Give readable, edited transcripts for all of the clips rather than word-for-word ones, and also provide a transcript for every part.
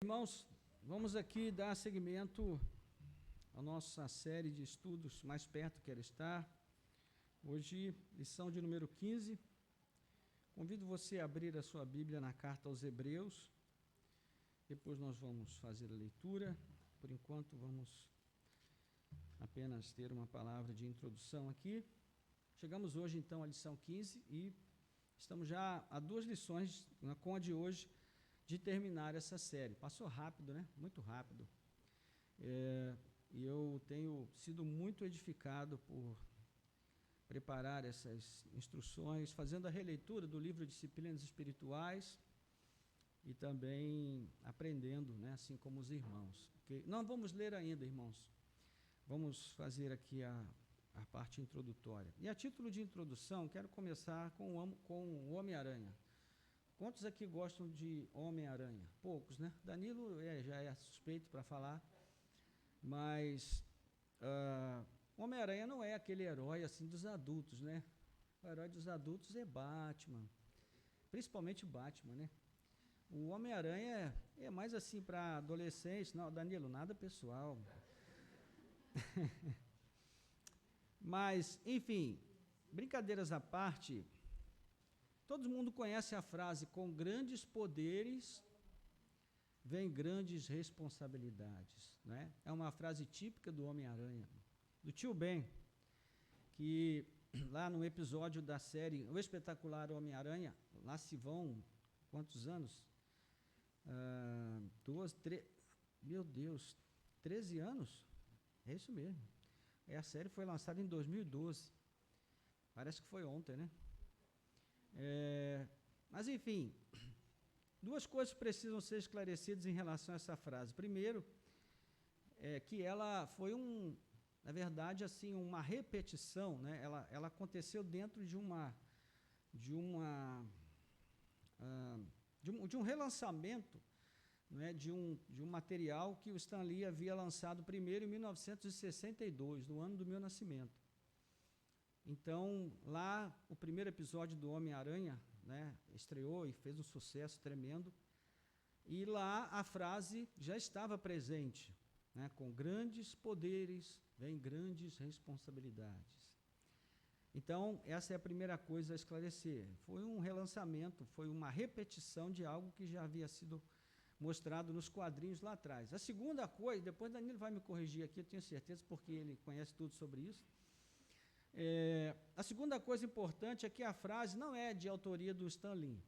Irmãos, vamos aqui dar seguimento à nossa série de estudos Mais Perto Quero Estar. Hoje, lição de número 15. Convido você a abrir a sua Bíblia na carta aos Hebreus. Depois nós vamos fazer a leitura. Por enquanto, vamos apenas ter uma palavra de introdução aqui. Chegamos hoje, então, à lição 15 e estamos já a 2 lições, com a de hoje, de terminar essa série. Passou rápido, né? Muito rápido. E eu tenho sido muito edificado por preparar essas instruções, fazendo a releitura do livro Disciplinas Espirituais e também aprendendo, né? Assim como os irmãos. Okay? Não vamos ler ainda, irmãos. Vamos fazer aqui a parte introdutória. E a título de introdução, quero começar com o Homem-Aranha. Quantos aqui gostam de Homem-Aranha? Poucos, né? Danilo já é suspeito para falar, mas Homem-Aranha não é aquele herói assim dos adultos, né? O herói dos adultos é Batman, principalmente Batman, né? O Homem-Aranha é mais assim para adolescentes. Não, Danilo, nada pessoal. Mas, enfim, brincadeiras à parte, todo mundo conhece a frase: com grandes poderes vem grandes responsabilidades, né? É uma frase típica do Homem-Aranha, do Tio Ben, que lá no episódio da série O Espetacular Homem-Aranha, lá se vão quantos anos? 13 anos? É isso mesmo. A série foi lançada em 2012. Parece que foi ontem, né? Mas, enfim, 2 coisas precisam ser esclarecidas em relação a essa frase. Primeiro, que ela foi na verdade, assim, uma repetição, né? Ela aconteceu dentro de um relançamento, né? de um material que o Stan Lee havia lançado primeiro em 1962, no ano do meu nascimento. Então, lá, o primeiro episódio do Homem-Aranha, né, estreou e fez um sucesso tremendo, e lá a frase já estava presente, né, com grandes poderes vem grandes responsabilidades. Então, essa é a primeira coisa a esclarecer. Foi um relançamento, foi uma repetição de algo que já havia sido mostrado nos quadrinhos lá atrás. A segunda coisa, depois Danilo vai me corrigir aqui, eu tenho certeza, porque ele conhece tudo sobre isso. A segunda coisa importante é que a frase não é de autoria do Stan Lee.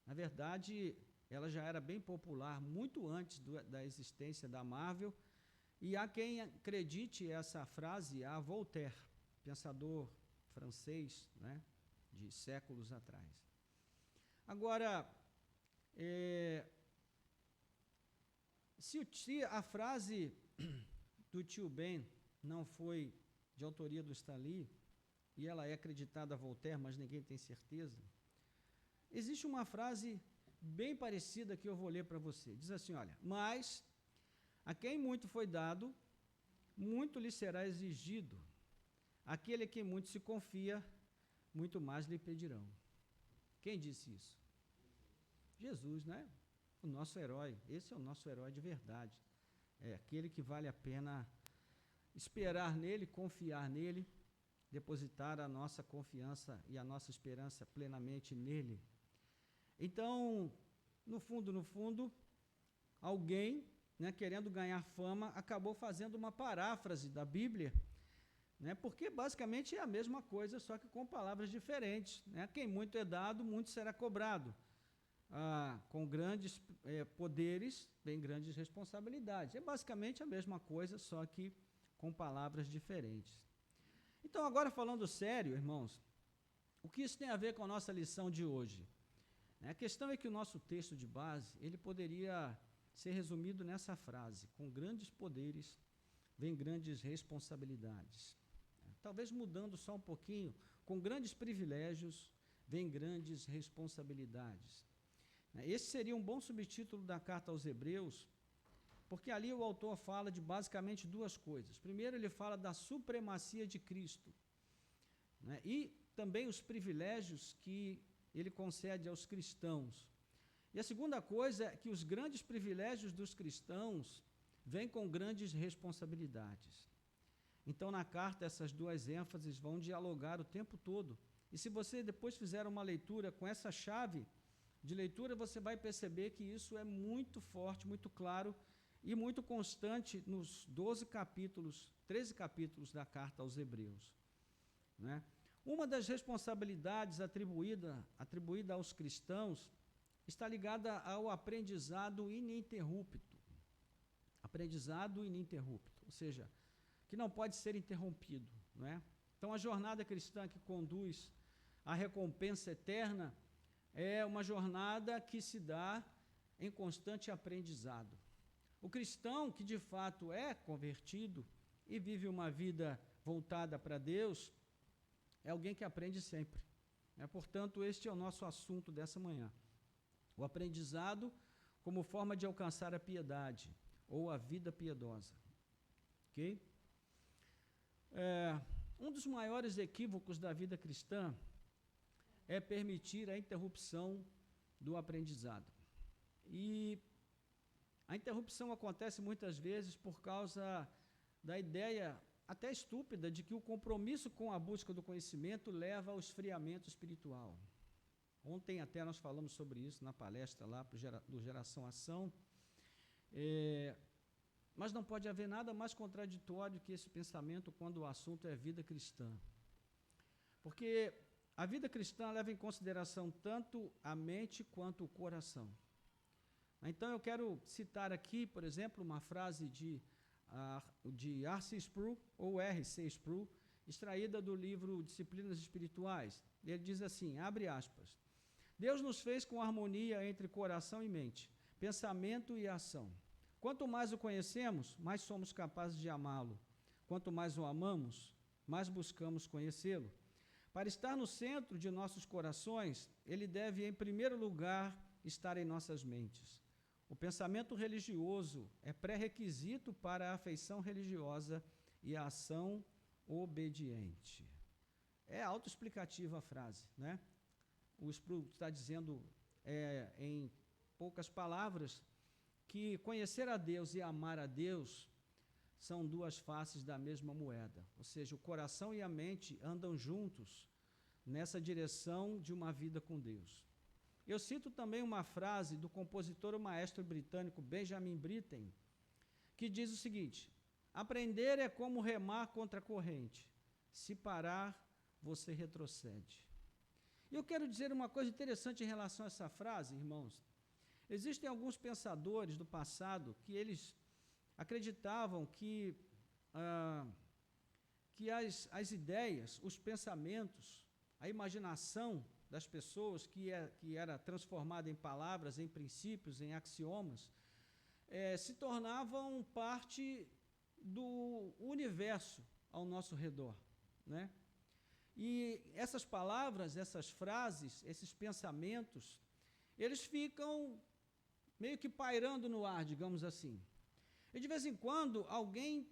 Na verdade, ela já era bem popular muito antes da existência da Marvel, e há quem acredite essa frase a Voltaire, pensador francês, né, de séculos atrás. Agora, se a frase do Tio Ben não foi de autoria do Stan Lee, e ela é acreditada a Voltaire, mas ninguém tem certeza, existe uma frase bem parecida que eu vou ler para você. Diz assim, olha: mas a quem muito foi dado, muito lhe será exigido. Aquele a quem muito se confia, muito mais lhe pedirão. Quem disse isso? Jesus, né? O nosso herói. Esse é o nosso herói de verdade. É aquele que vale a pena esperar nele, confiar nele, depositar a nossa confiança e a nossa esperança plenamente nele. Então, no fundo, alguém, né, querendo ganhar fama, acabou fazendo uma paráfrase da Bíblia, né, porque basicamente é a mesma coisa, só que com palavras diferentes, né? Quem muito é dado, muito será cobrado. Com grandes poderes, vem grandes responsabilidades. É basicamente a mesma coisa, só que com palavras diferentes. Então, agora falando sério, irmãos, o que isso tem a ver com a nossa lição de hoje? A questão é que o nosso texto de base, ele poderia ser resumido nessa frase: com grandes poderes vem grandes responsabilidades. Talvez mudando só um pouquinho: com grandes privilégios vem grandes responsabilidades. Esse seria um bom subtítulo da carta aos Hebreus, porque ali o autor fala de basicamente 2 coisas. Primeiro, ele fala da supremacia de Cristo, né? E também os privilégios que ele concede aos cristãos. E a segunda coisa é que os grandes privilégios dos cristãos vêm com grandes responsabilidades. Então, na carta, essas duas ênfases vão dialogar o tempo todo. E se você depois fizer uma leitura com essa chave de leitura, você vai perceber que isso é muito forte, muito claro e muito constante nos 13 capítulos da carta aos Hebreus, né? Uma das responsabilidades atribuída aos cristãos está ligada ao aprendizado ininterrupto. Aprendizado ininterrupto, ou seja, que não pode ser interrompido, não é? Então, a jornada cristã que conduz à recompensa eterna é uma jornada que se dá em constante aprendizado. O cristão que de fato é convertido e vive uma vida voltada para Deus é alguém que aprende sempre, né? Portanto, este é o nosso assunto dessa manhã. O aprendizado como forma de alcançar a piedade ou a vida piedosa. Ok? Um dos maiores equívocos da vida cristã é permitir a interrupção do aprendizado. E a interrupção acontece muitas vezes por causa da ideia até estúpida de que o compromisso com a busca do conhecimento leva ao esfriamento espiritual. Ontem até nós falamos sobre isso na palestra lá do Geração Ação, mas não pode haver nada mais contraditório que esse pensamento quando o assunto é vida cristã. Porque a vida cristã leva em consideração tanto a mente quanto o coração. Então eu quero citar aqui, por exemplo, uma frase de R.C. Sproul, ou R.C. Sproul, extraída do livro Disciplinas Espirituais. Ele diz assim, abre aspas, Deus nos fez com harmonia entre coração e mente, pensamento e ação. Quanto mais o conhecemos, mais somos capazes de amá-lo. Quanto mais o amamos, mais buscamos conhecê-lo. Para estar no centro de nossos corações, ele deve, em primeiro lugar, estar em nossas mentes. O pensamento religioso é pré-requisito para a afeição religiosa e a ação obediente. É autoexplicativa a frase, né? O Sproul está dizendo, em poucas palavras, que conhecer a Deus e amar a Deus são duas faces da mesma moeda. Ou seja, o coração e a mente andam juntos nessa direção de uma vida com Deus. Eu cito também uma frase do compositor e maestro britânico Benjamin Britten, que diz o seguinte, aprender é como remar contra a corrente. Se parar, você retrocede. E eu quero dizer uma coisa interessante em relação a essa frase, irmãos. Existem alguns pensadores do passado que eles acreditavam que as ideias, os pensamentos, a imaginação das pessoas, que era transformada em palavras, em princípios, em axiomas, se tornavam parte do universo ao nosso redor, né? E essas palavras, essas frases, esses pensamentos, eles ficam meio que pairando no ar, digamos assim. E de vez em quando, alguém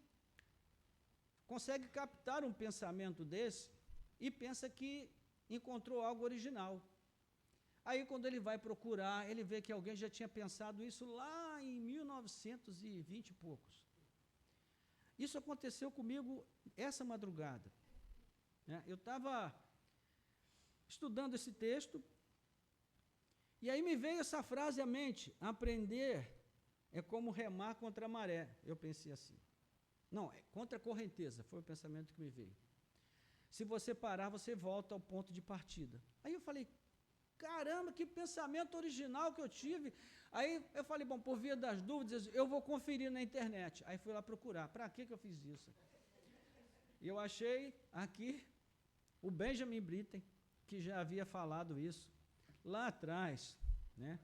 consegue captar um pensamento desse e pensa que encontrou algo original. Aí, quando ele vai procurar, ele vê que alguém já tinha pensado isso lá em 1920 e poucos. Isso aconteceu comigo essa madrugada, né? Eu estava estudando esse texto, e aí me veio essa frase à mente, aprender é como remar contra a maré. Eu pensei assim, não, é contra a correnteza, foi o pensamento que me veio. Se você parar, você volta ao ponto de partida. Aí eu falei, caramba, que pensamento original que eu tive. Aí eu falei, bom, por via das dúvidas, eu vou conferir na internet. Aí fui lá procurar, para que eu fiz isso? E eu achei aqui o Benjamin Britten, que já havia falado isso lá atrás, né?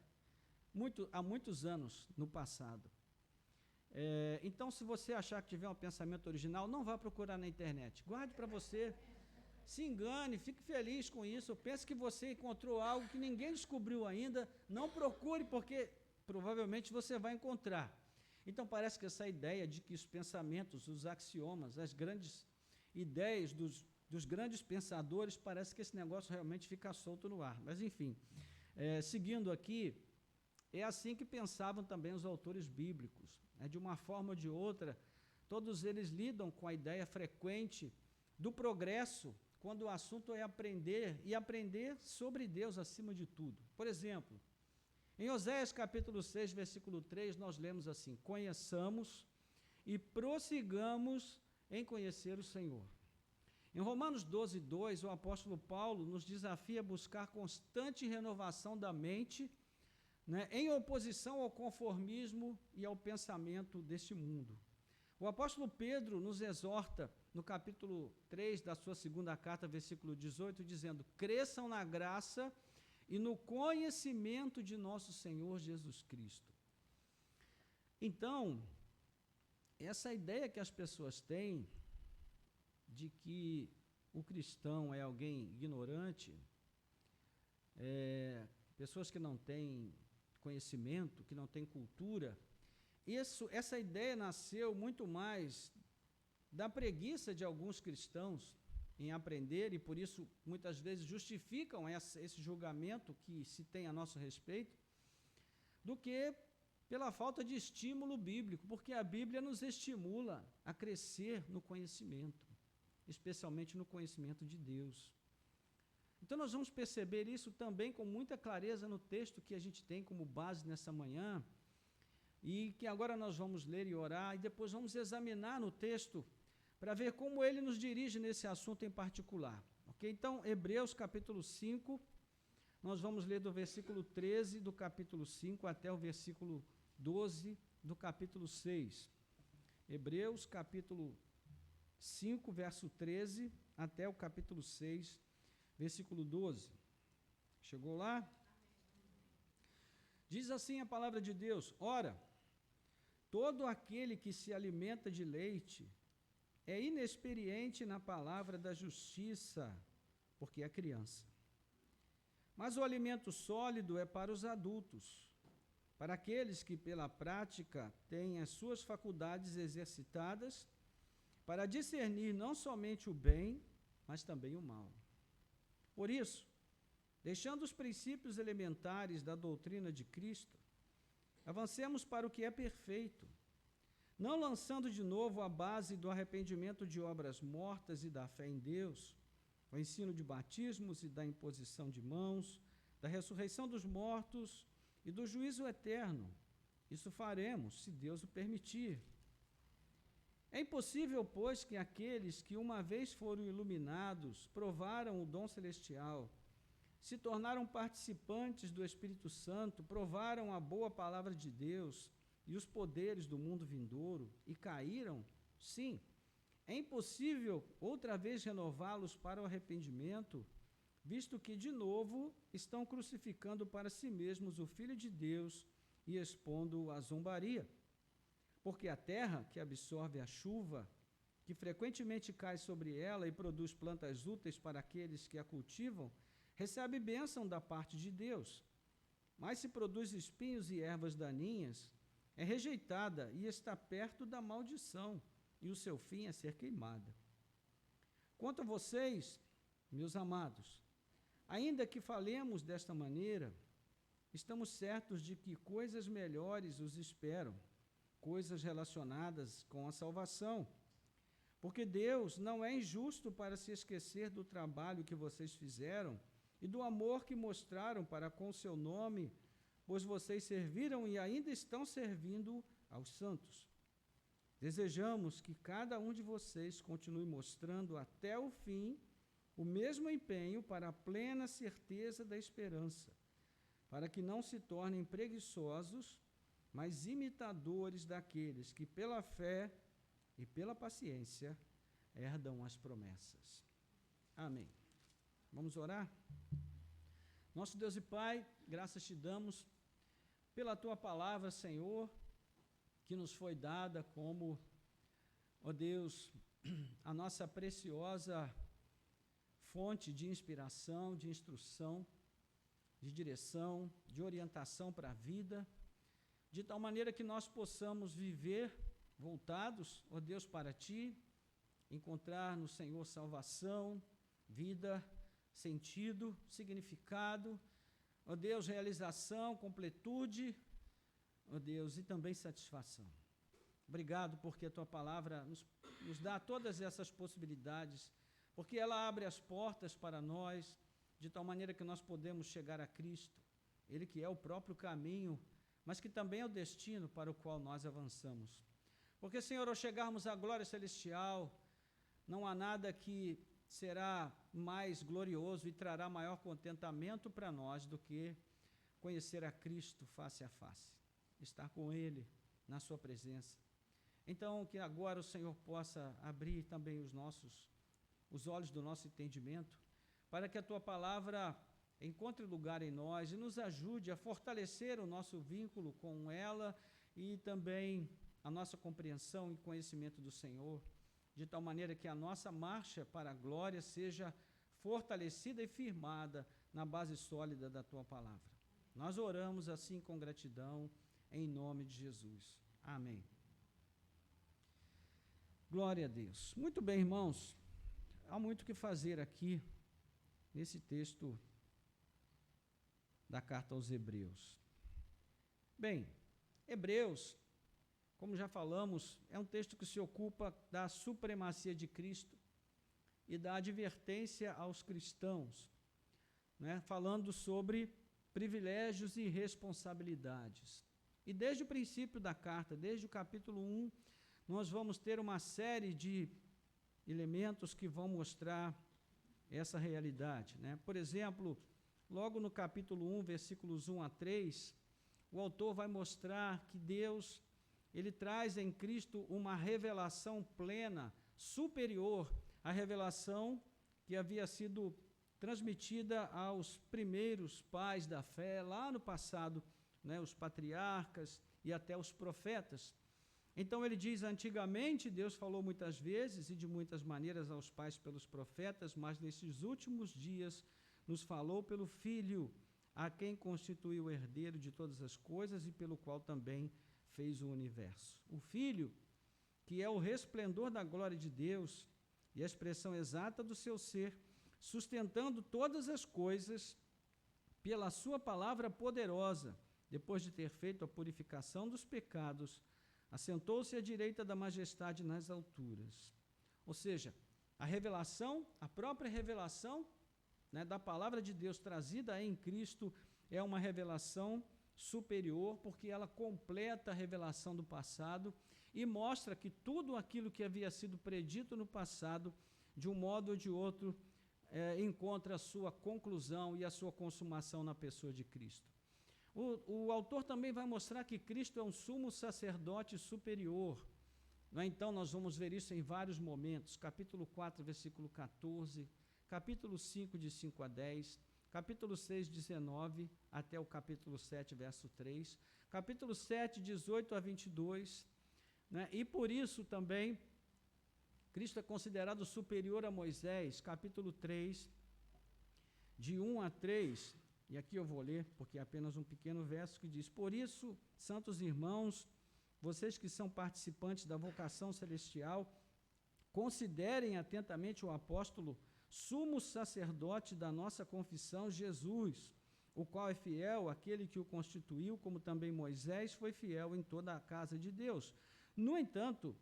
Há muitos anos no passado. Então, se você achar que tiver um pensamento original, não vá procurar na internet. Guarde para você, se engane, fique feliz com isso. Pense que você encontrou algo que ninguém descobriu ainda. Não procure, porque provavelmente você vai encontrar. Então, parece que essa ideia de que os pensamentos, os axiomas, as grandes ideias dos grandes pensadores, parece que esse negócio realmente fica solto no ar. Mas, enfim, seguindo aqui, É assim que pensavam também os autores bíblicos. De uma forma ou de outra, todos eles lidam com a ideia frequente do progresso, quando o assunto é aprender, e aprender sobre Deus acima de tudo. Por exemplo, em Oséias capítulo 6, versículo 3, nós lemos assim: conheçamos e prossigamos em conhecer o Senhor. Em Romanos 12, 2, o apóstolo Paulo nos desafia a buscar constante renovação da mente, em oposição ao conformismo e ao pensamento deste mundo. O apóstolo Pedro nos exorta, no capítulo 3 da sua segunda carta, versículo 18, dizendo: cresçam na graça e no conhecimento de nosso Senhor Jesus Cristo. Então, essa ideia que as pessoas têm de que o cristão é alguém ignorante, pessoas que não têm conhecimento, que não têm cultura, essa ideia nasceu muito mais da preguiça de alguns cristãos em aprender, e por isso muitas vezes justificam esse julgamento que se tem a nosso respeito, do que pela falta de estímulo bíblico, porque a Bíblia nos estimula a crescer no conhecimento, especialmente no conhecimento de Deus. Então nós vamos perceber isso também com muita clareza no texto que a gente tem como base nessa manhã, e que agora nós vamos ler e orar, e depois vamos examinar no texto para ver como ele nos dirige nesse assunto em particular. Ok? Então, Hebreus capítulo 5, nós vamos ler do versículo 13 do capítulo 5 até o versículo 12 do capítulo 6. Hebreus capítulo 5, verso 13 até o capítulo 6, versículo 12. Chegou lá? Diz assim a palavra de Deus: ora, todo aquele que se alimenta de leite é inexperiente na palavra da justiça, porque é criança. Mas o alimento sólido é para os adultos, para aqueles que pela prática têm as suas faculdades exercitadas para discernir não somente o bem, mas também o mal. Por isso, deixando os princípios elementares da doutrina de Cristo, avancemos para o que é perfeito, não lançando de novo a base do arrependimento de obras mortas e da fé em Deus, o ensino de batismos e da imposição de mãos, da ressurreição dos mortos e do juízo eterno. Isso faremos, se Deus o permitir. É impossível, pois, que aqueles que uma vez foram iluminados, provaram o dom celestial, se tornaram participantes do Espírito Santo, provaram a boa palavra de Deus e os poderes do mundo vindouro, e caíram? Sim, é impossível outra vez renová-los para o arrependimento, visto que, de novo, estão crucificando para si mesmos o Filho de Deus e expondo-o à zombaria. Porque a terra, que absorve a chuva, que frequentemente cai sobre ela e produz plantas úteis para aqueles que a cultivam, recebe bênção da parte de Deus. Mas se produz espinhos e ervas daninhas, é rejeitada e está perto da maldição, e o seu fim é ser queimada. Quanto a vocês, meus amados, ainda que falemos desta maneira, estamos certos de que coisas melhores os esperam, coisas relacionadas com a salvação. Porque Deus não é injusto para se esquecer do trabalho que vocês fizeram e do amor que mostraram para com o seu nome, pois vocês serviram e ainda estão servindo aos santos. Desejamos que cada um de vocês continue mostrando até o fim o mesmo empenho para a plena certeza da esperança, para que não se tornem preguiçosos, mas imitadores daqueles que pela fé e pela paciência herdam as promessas. Amém. Vamos orar? Nosso Deus e Pai, graças te damos pela tua palavra, Senhor, que nos foi dada como, ó Deus, a nossa preciosa fonte de inspiração, de instrução, de direção, de orientação para a vida, de tal maneira que nós possamos viver voltados, ó Deus, para ti, encontrar no Senhor salvação, vida, sentido, significado, ó Deus, realização, completude ó Deus, e também satisfação. Obrigado porque a Tua palavra nos dá todas essas possibilidades, porque ela abre as portas para nós, de tal maneira que nós podemos chegar a Cristo, Ele que é o próprio caminho, mas que também é o destino para o qual nós avançamos. Porque, Senhor, ao chegarmos à glória celestial, não há nada que será mais glorioso e trará maior contentamento para nós do que conhecer a Cristo face a face, estar com Ele na sua presença. Então, que agora o Senhor possa abrir também os olhos do nosso entendimento, para que a Tua palavra encontre lugar em nós e nos ajude a fortalecer o nosso vínculo com ela e também a nossa compreensão e conhecimento do Senhor, de tal maneira que a nossa marcha para a glória seja fortalecida e firmada na base sólida da Tua palavra. Nós oramos assim com gratidão, em nome de Jesus. Amém. Glória a Deus. Muito bem, irmãos, há muito o que fazer aqui nesse texto da carta aos Hebreus. Bem, Hebreus, como já falamos, é um texto que se ocupa da supremacia de Cristo e da advertência aos cristãos, né, falando sobre privilégios e responsabilidades. E desde o princípio da carta, desde o capítulo 1, nós vamos ter uma série de elementos que vão mostrar essa realidade, né? Por exemplo, logo no capítulo 1, versículos 1 a 3, o autor vai mostrar que Deus, Ele traz em Cristo uma revelação plena, superior à revelação que havia sido transmitida aos primeiros pais da fé, lá no passado, né, os patriarcas e até os profetas. Então ele diz, antigamente Deus falou muitas vezes e de muitas maneiras aos pais pelos profetas, mas nesses últimos dias nos falou pelo Filho, a quem constituiu o herdeiro de todas as coisas e pelo qual também fez o universo. O Filho, que é o resplendor da glória de Deus e a expressão exata do seu ser, sustentando todas as coisas pela sua palavra poderosa, depois de ter feito a purificação dos pecados, assentou-se à direita da majestade nas alturas. Ou seja, a revelação, a própria revelação, né, da palavra de Deus trazida em Cristo é uma revelação superior, porque ela completa a revelação do passado e mostra que tudo aquilo que havia sido predito no passado, de um modo ou de outro, encontra a sua conclusão e a sua consumação na pessoa de Cristo. O autor também vai mostrar que Cristo é um sumo sacerdote superior. Então, nós vamos ver isso em vários momentos. Capítulo 4, versículo 14, capítulo 5, de 5 a 10, capítulo 6, 19, até o capítulo 7, verso 3, capítulo 7, 18 a 22, né? E por isso também, Cristo é considerado superior a Moisés, capítulo 3, de 1 a 3, e aqui eu vou ler, porque é apenas um pequeno verso que diz: por isso, santos irmãos, vocês que são participantes da vocação celestial, considerem atentamente o apóstolo, sumo sacerdote da nossa confissão, Jesus, o qual é fiel, aquele que o constituiu, como também Moisés foi fiel em toda a casa de Deus. No entanto,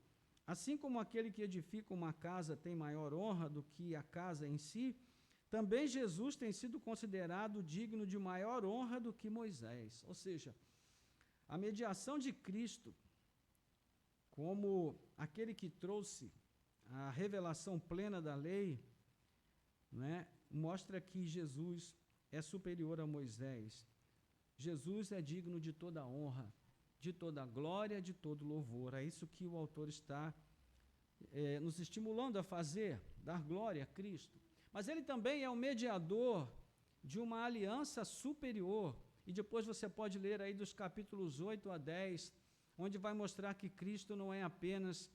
assim como aquele que edifica uma casa tem maior honra do que a casa em si, também Jesus tem sido considerado digno de maior honra do que Moisés. Ou seja, a mediação de Cristo, como aquele que trouxe a revelação plena da lei, né, mostra que Jesus é superior a Moisés. Jesus é digno de toda honra, de toda glória, de todo louvor. É isso que o autor está nos estimulando a fazer, dar glória a Cristo. Mas ele também é o mediador de uma aliança superior. E depois você pode ler aí dos capítulos 8 a 10, onde vai mostrar que Cristo não é apenas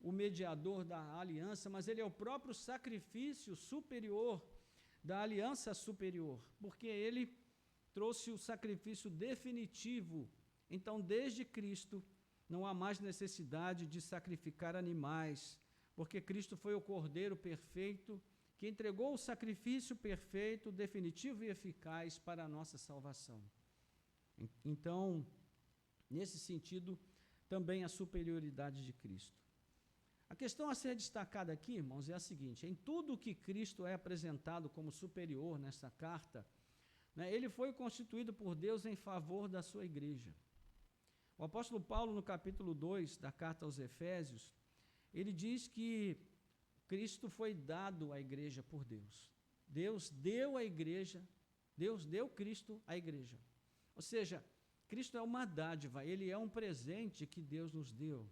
o mediador da aliança, mas ele é o próprio sacrifício superior, da aliança superior, porque ele trouxe o sacrifício definitivo. Então, desde Cristo, não há mais necessidade de sacrificar animais, porque Cristo foi o Cordeiro perfeito, que entregou o sacrifício perfeito, definitivo e eficaz para a nossa salvação. Então, nesse sentido, também a superioridade de Cristo. A questão a ser destacada aqui, irmãos, é a seguinte: em tudo que Cristo é apresentado como superior nessa carta, né, ele foi constituído por Deus em favor da sua igreja. O apóstolo Paulo, no capítulo 2 da carta aos Efésios, ele diz que Cristo foi dado à igreja por Deus. Deus deu à igreja, Deus deu Cristo à igreja. Ou seja, Cristo é uma dádiva, ele é um presente que Deus nos deu.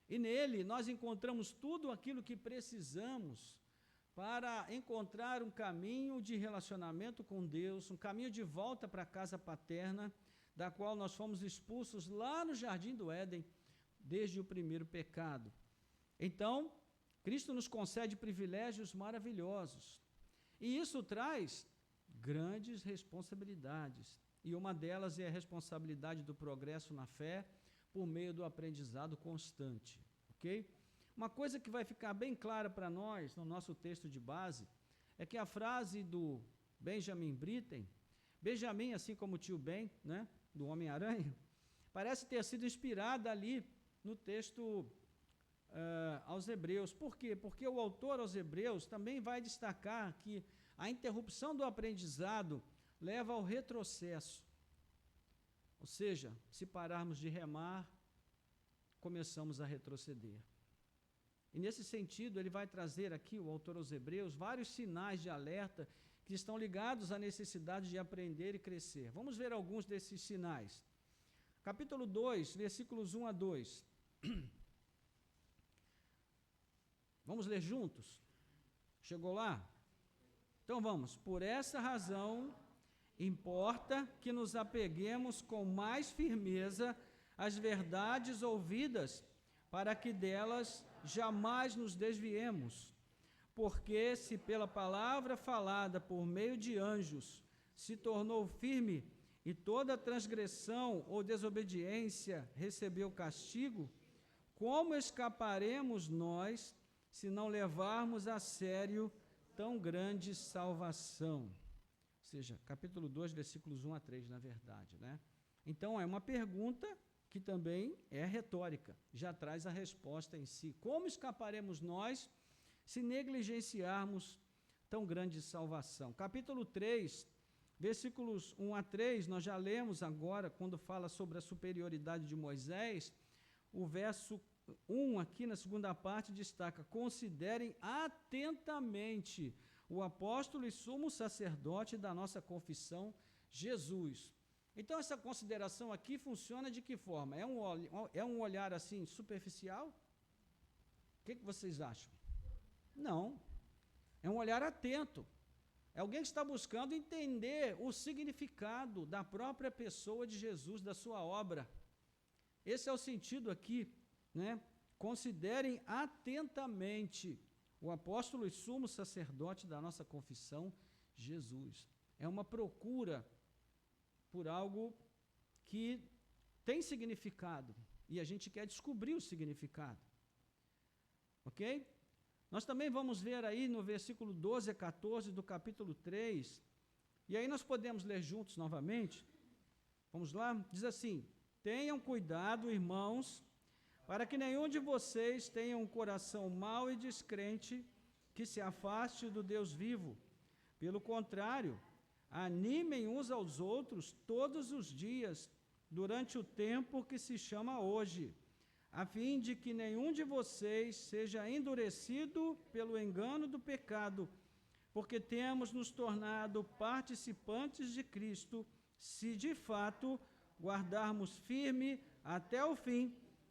E nele nós encontramos tudo aquilo que precisamos para encontrar um caminho de relacionamento com Deus, um caminho de volta para a casa paterna, da qual nós fomos expulsos lá no Jardim do Éden, desde o primeiro pecado. Então, Cristo nos concede privilégios maravilhosos. E isso traz grandes responsabilidades. E uma delas é a responsabilidade do progresso na fé por meio do aprendizado constante. Ok? Uma coisa que vai ficar bem clara para nós no nosso texto de base é que a frase do Benjamin Britten, Benjamin, assim como o tio Ben, né, do Homem-Aranha, parece ter sido inspirada ali no texto aos Hebreus. Por quê? Porque o autor aos Hebreus também vai destacar que a interrupção do aprendizado leva ao retrocesso. Ou seja, se pararmos de remar, começamos a retroceder. E nesse sentido, ele vai trazer aqui, o autor aos Hebreus, vários sinais de alerta que estão ligados à necessidade de aprender e crescer. Vamos ver alguns desses sinais. Capítulo 2, versículos 1 a 2. Vamos ler juntos? Chegou lá? Então vamos. Por essa razão, importa que nos apeguemos com mais firmeza às verdades ouvidas, para que delas jamais nos desviemos. Porque se pela palavra falada por meio de anjos se tornou firme e toda transgressão ou desobediência recebeu castigo, como escaparemos nós se não levarmos a sério tão grande salvação? Ou seja, capítulo 2, versículos 1 a 3, na verdade, né? Então, é uma pergunta que também é retórica, já traz a resposta em si. Como escaparemos nós se negligenciarmos tão grande salvação? Capítulo 3, versículos 1 a 3, nós já lemos agora, quando fala sobre a superioridade de Moisés, o verso 1 aqui na segunda parte destaca: considerem atentamente o apóstolo e sumo sacerdote da nossa confissão, Jesus. Então, essa consideração aqui funciona de que forma? É um olhar assim superficial? O que vocês acham? Não. É um olhar atento. É alguém que está buscando entender o significado da própria pessoa de Jesus, da sua obra. Esse é o sentido aqui, né? Considerem atentamente o apóstolo e sumo sacerdote da nossa confissão, Jesus. É uma procura por algo que tem significado, e a gente quer descobrir o significado. Ok? Nós também vamos ver aí no versículo 12 a 14 do capítulo 3, e aí nós podemos ler juntos novamente. Vamos lá? Diz assim: tenham cuidado, irmãos, para que nenhum de vocês tenha um coração mau e descrente que se afaste do Deus vivo. Pelo contrário, animem uns aos outros todos os dias, durante o tempo que se chama hoje, a fim de que nenhum de vocês seja endurecido pelo engano do pecado, porque temos nos tornado participantes de Cristo, se de fato guardarmos firme até o fim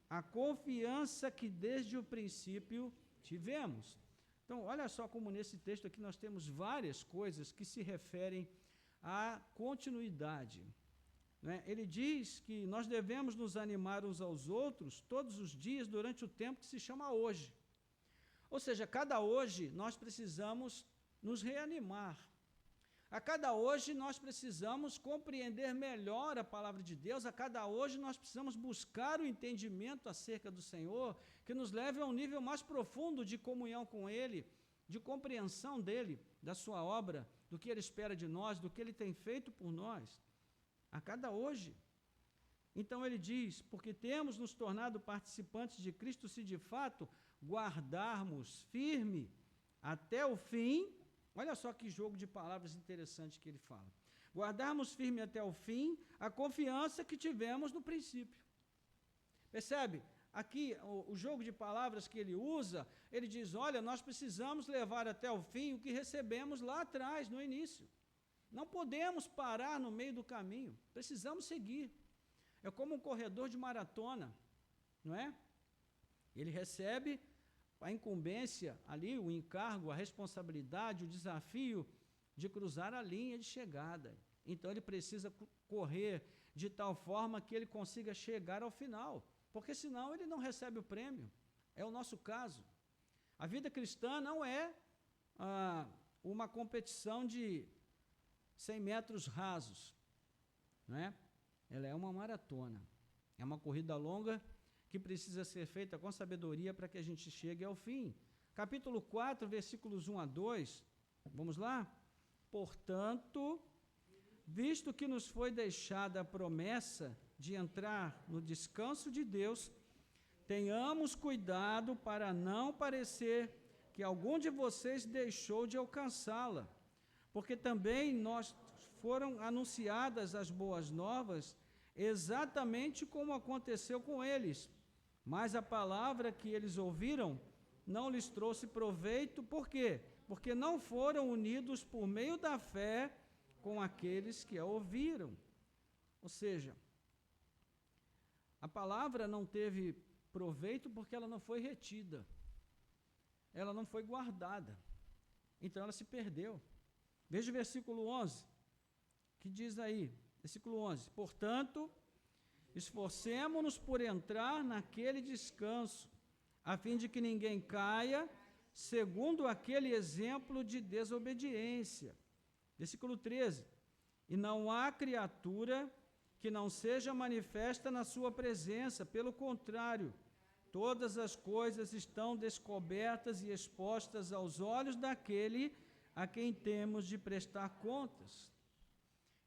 a confiança que desde o princípio tivemos. Então, olha só como nesse texto aqui nós temos várias coisas que se referem à continuidade, né? Ele diz que nós devemos nos animar uns aos outros todos os dias durante o tempo que se chama hoje. Ou seja, cada hoje nós precisamos nos reanimar. A cada hoje nós precisamos compreender melhor a palavra de Deus, a cada hoje nós precisamos buscar o entendimento acerca do Senhor, que nos leve a um nível mais profundo de comunhão com Ele, de compreensão dEle, da sua obra, do que Ele espera de nós, do que Ele tem feito por nós. A cada hoje. Então ele diz, porque temos nos tornado participantes de Cristo se de fato guardarmos firme até o fim. Olha só que jogo de palavras interessante que ele fala. Guardarmos firme até o fim a confiança que tivemos no princípio. Percebe? Aqui, o jogo de palavras que ele usa, ele diz, olha, nós precisamos levar até o fim o que recebemos lá atrás, no início. Não podemos parar no meio do caminho, precisamos seguir. É como um corredor de maratona, não é? Ele recebe a incumbência ali, o encargo, a responsabilidade, o desafio de cruzar a linha de chegada. Então ele precisa correr de tal forma que ele consiga chegar ao final, porque senão ele não recebe o prêmio. É o nosso caso. A vida cristã não é uma competição de 100 metros rasos, não é? Ela é uma maratona, é uma corrida longa que precisa ser feita com sabedoria para que a gente chegue ao fim. Capítulo 4, versículos 1 a 2, vamos lá? Portanto, visto que nos foi deixada a promessa de entrar no descanso de Deus, tenhamos cuidado para não parecer que algum de vocês deixou de alcançá-la, porque também nós foram anunciadas as boas novas, exatamente como aconteceu com eles. Mas a palavra que eles ouviram não lhes trouxe proveito. Por quê? Porque não foram unidos por meio da fé com aqueles que a ouviram. Ou seja, a palavra não teve proveito porque ela não foi retida. Ela não foi guardada. Então ela se perdeu. Veja o versículo 11, que diz aí, versículo 11, portanto, esforcemo-nos por entrar naquele descanso, a fim de que ninguém caia, segundo aquele exemplo de desobediência. Versículo 13, e não há criatura que não seja manifesta na sua presença, pelo contrário, todas as coisas estão descobertas e expostas aos olhos daquele a quem temos de prestar contas.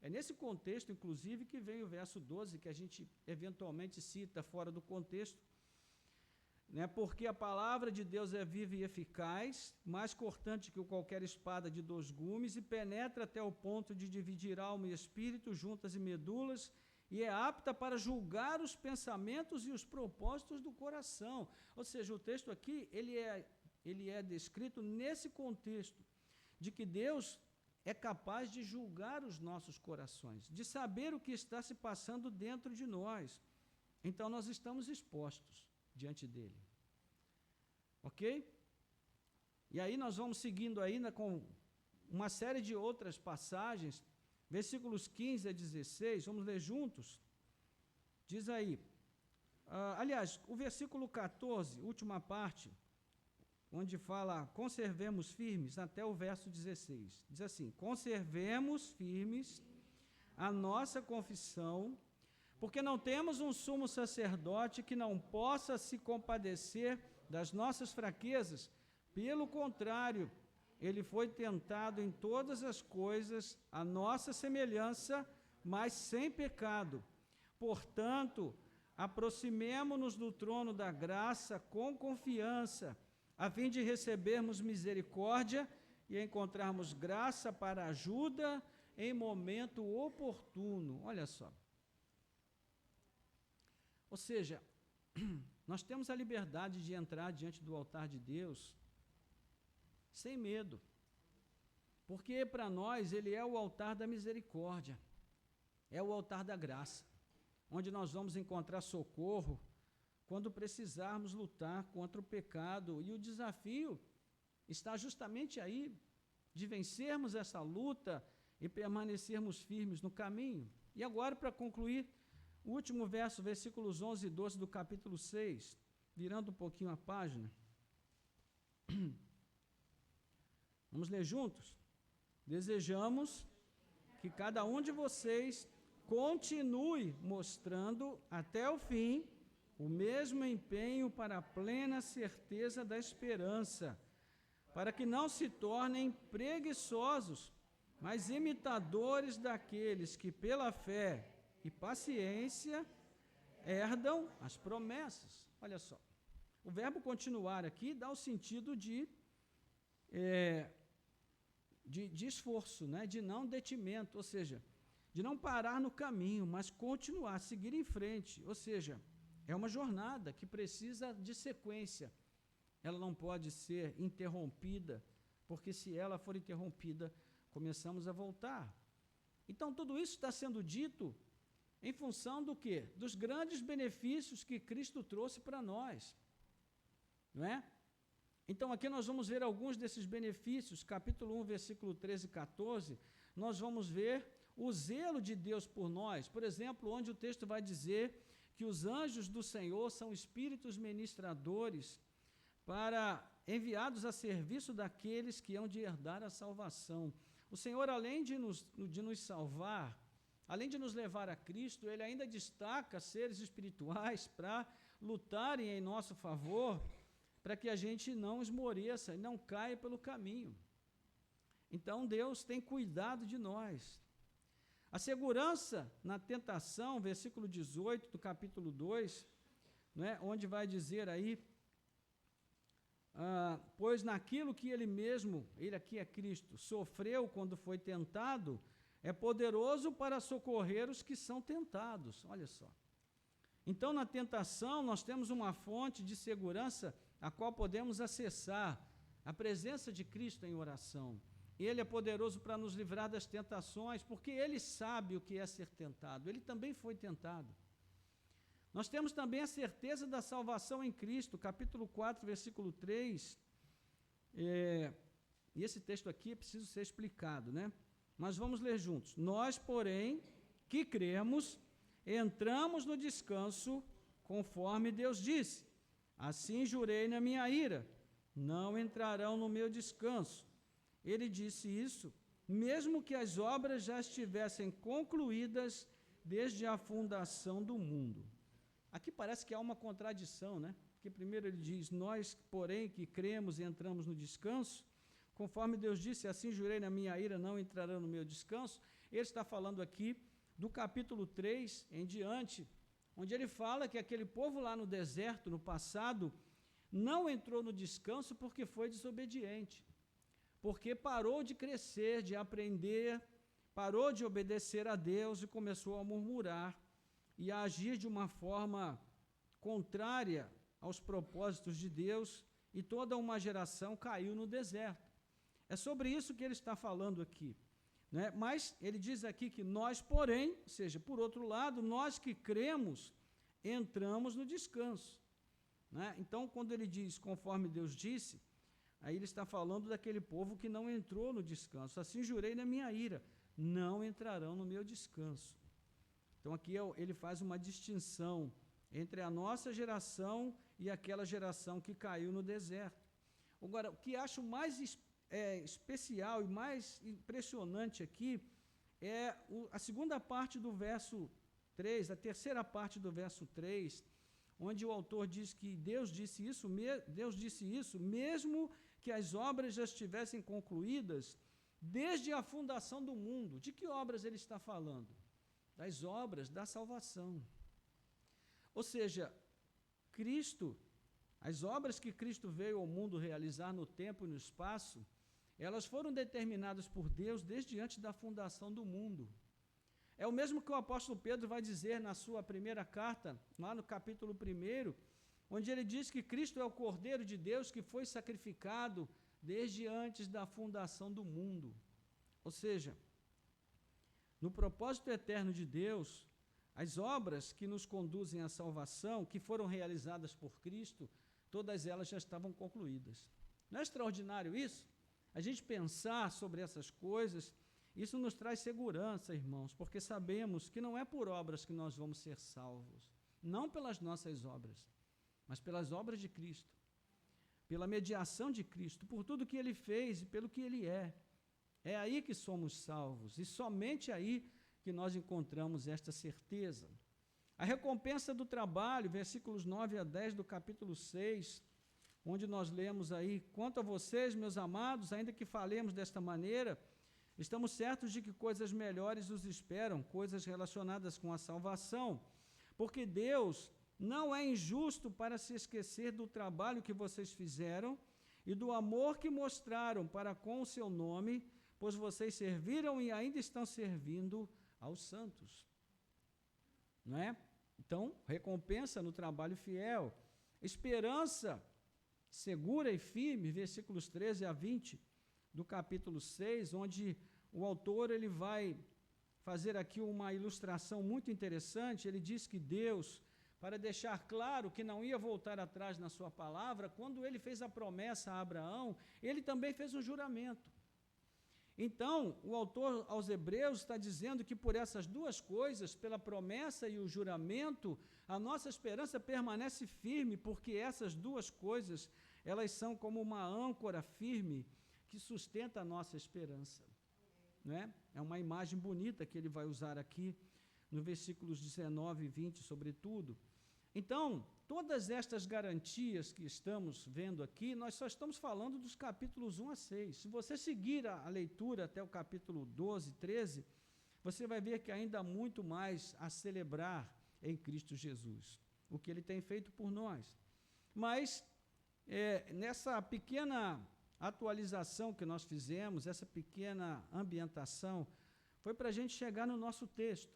É nesse contexto, inclusive, que vem o verso 12, que a gente eventualmente cita fora do contexto, né? Porque a palavra de Deus é viva e eficaz, mais cortante que qualquer espada de 2 gumes, e penetra até o ponto de dividir alma e espírito, juntas e medulas, e é apta para julgar os pensamentos e os propósitos do coração. Ou seja, o texto aqui, ele é descrito nesse contexto, de que Deus é capaz de julgar os nossos corações, de saber o que está se passando dentro de nós. Então, nós estamos expostos diante dele. Ok? E aí nós vamos seguindo ainda com uma série de outras passagens, versículos 15 a 16, vamos ler juntos? Diz aí, aliás, o versículo 14, última parte, onde fala, conservemos firmes, até o verso 16. Diz assim, conservemos firmes a nossa confissão, porque não temos um sumo sacerdote que não possa se compadecer das nossas fraquezas. Pelo contrário, ele foi tentado em todas as coisas, a nossa semelhança, mas sem pecado. Portanto, aproximemo-nos do trono da graça com confiança, a fim de recebermos misericórdia e encontrarmos graça para ajuda em momento oportuno. Olha só. Ou seja, nós temos a liberdade de entrar diante do altar de Deus sem medo, porque para nós ele é o altar da misericórdia, é o altar da graça, onde nós vamos encontrar socorro quando precisarmos lutar contra o pecado, e o desafio está justamente aí, de vencermos essa luta e permanecermos firmes no caminho. E agora, para concluir, o último verso, versículos 11 e 12 do capítulo 6, virando um pouquinho a página. Vamos ler juntos? Desejamos que cada um de vocês continue mostrando até o fim o mesmo empenho para a plena certeza da esperança, para que não se tornem preguiçosos, mas imitadores daqueles que, pela fé e paciência, herdam as promessas. Olha só, o verbo continuar aqui dá o sentido de esforço, né? De não detimento, ou seja, de não parar no caminho, mas continuar, seguir em frente. Ou seja, é uma jornada que precisa de sequência. Ela não pode ser interrompida, porque se ela for interrompida, começamos a voltar. Então, tudo isso está sendo dito em função do quê? Dos grandes benefícios que Cristo trouxe para nós. Não é? Então, aqui nós vamos ver alguns desses benefícios, capítulo 1, versículo 13 e 14, nós vamos ver o zelo de Deus por nós. Por exemplo, onde o texto vai dizer que os anjos do Senhor são espíritos ministradores enviados a serviço daqueles que hão de herdar a salvação. O Senhor, além de nos salvar, além de nos levar a Cristo, Ele ainda destaca seres espirituais para lutarem em nosso favor, para que a gente não esmoreça e não caia pelo caminho. Então, Deus tem cuidado de nós. A segurança na tentação, versículo 18 do capítulo 2, né, onde vai dizer aí, pois naquilo que ele mesmo, ele aqui é Cristo, sofreu quando foi tentado, é poderoso para socorrer os que são tentados. Olha só. Então, na tentação, nós temos uma fonte de segurança a qual podemos acessar, a presença de Cristo em oração. Ele é poderoso para nos livrar das tentações, porque Ele sabe o que é ser tentado. Ele também foi tentado. Nós temos também a certeza da salvação em Cristo, capítulo 4, versículo 3. E esse texto aqui é preciso ser explicado, né? Mas vamos ler juntos. Nós, porém, que cremos, entramos no descanso, conforme Deus disse. Assim jurei na minha ira, não entrarão no meu descanso. Ele disse isso, mesmo que as obras já estivessem concluídas desde a fundação do mundo. Aqui parece que há uma contradição, né? Porque primeiro ele diz, nós, porém, que cremos e entramos no descanso, conforme Deus disse, assim jurei na minha ira, não entrarão no meu descanso. Ele está falando aqui do capítulo 3 em diante, onde ele fala que aquele povo lá no deserto, no passado, não entrou no descanso porque foi desobediente, porque parou de crescer, de aprender, parou de obedecer a Deus e começou a murmurar e a agir de uma forma contrária aos propósitos de Deus, e toda uma geração caiu no deserto. É sobre isso que ele está falando aqui, né? Mas ele diz aqui que nós, porém, ou seja, por outro lado, nós que cremos, entramos no descanso, né? Então, quando ele diz, conforme Deus disse, aí ele está falando daquele povo que não entrou no descanso. Assim jurei na minha ira, não entrarão no meu descanso. Então, aqui ele faz uma distinção entre a nossa geração e aquela geração que caiu no deserto. Agora, o que acho mais especial e mais impressionante aqui é a segunda parte do verso 3, a terceira parte do verso 3, onde o autor diz que Deus disse isso mesmo que as obras já estivessem concluídas desde a fundação do mundo. De que obras ele está falando? Das obras da salvação. Ou seja, Cristo, as obras que Cristo veio ao mundo realizar no tempo e no espaço, elas foram determinadas por Deus desde antes da fundação do mundo. É o mesmo que o apóstolo Pedro vai dizer na sua primeira carta, lá no capítulo 1, onde ele diz que Cristo é o Cordeiro de Deus que foi sacrificado desde antes da fundação do mundo. Ou seja, no propósito eterno de Deus, as obras que nos conduzem à salvação, que foram realizadas por Cristo, todas elas já estavam concluídas. Não é extraordinário isso? A gente pensar sobre essas coisas, isso nos traz segurança, irmãos, porque sabemos que não é por obras que nós vamos ser salvos, não pelas nossas obras, mas pelas obras de Cristo, pela mediação de Cristo, por tudo que Ele fez e pelo que Ele é. É aí que somos salvos, e somente aí que nós encontramos esta certeza. A recompensa do trabalho, versículos 9 a 10 do capítulo 6, onde nós lemos aí, quanto a vocês, meus amados, ainda que falemos desta maneira, estamos certos de que coisas melhores os esperam, coisas relacionadas com a salvação. porque Deus não é injusto para se esquecer do trabalho que vocês fizeram e do amor que mostraram para com o seu nome, pois vocês serviram e ainda estão servindo aos santos. Não é? Então, recompensa no trabalho fiel, esperança segura e firme, versículos 13 a 20 do capítulo 6, onde o autor ele vai fazer aqui uma ilustração muito interessante. Ele diz que Deus, para deixar claro que não ia voltar atrás na sua palavra, quando ele fez a promessa a Abraão, ele também fez um juramento. Então, o autor aos Hebreus está dizendo que por essas duas coisas, pela promessa e o juramento, a nossa esperança permanece firme, porque essas duas coisas, elas são como uma âncora firme que sustenta a nossa esperança. Né? É uma imagem bonita que ele vai usar aqui, no versículos 19 e 20, sobretudo. Então, todas estas garantias que estamos vendo aqui, nós só estamos falando dos capítulos 1 a 6. Se você seguir a leitura até o capítulo 12, 13, você vai ver que ainda há muito mais a celebrar em Cristo Jesus, o que ele tem feito por nós. Mas, nessa pequena atualização que nós fizemos, essa pequena ambientação, foi para a gente chegar no nosso texto.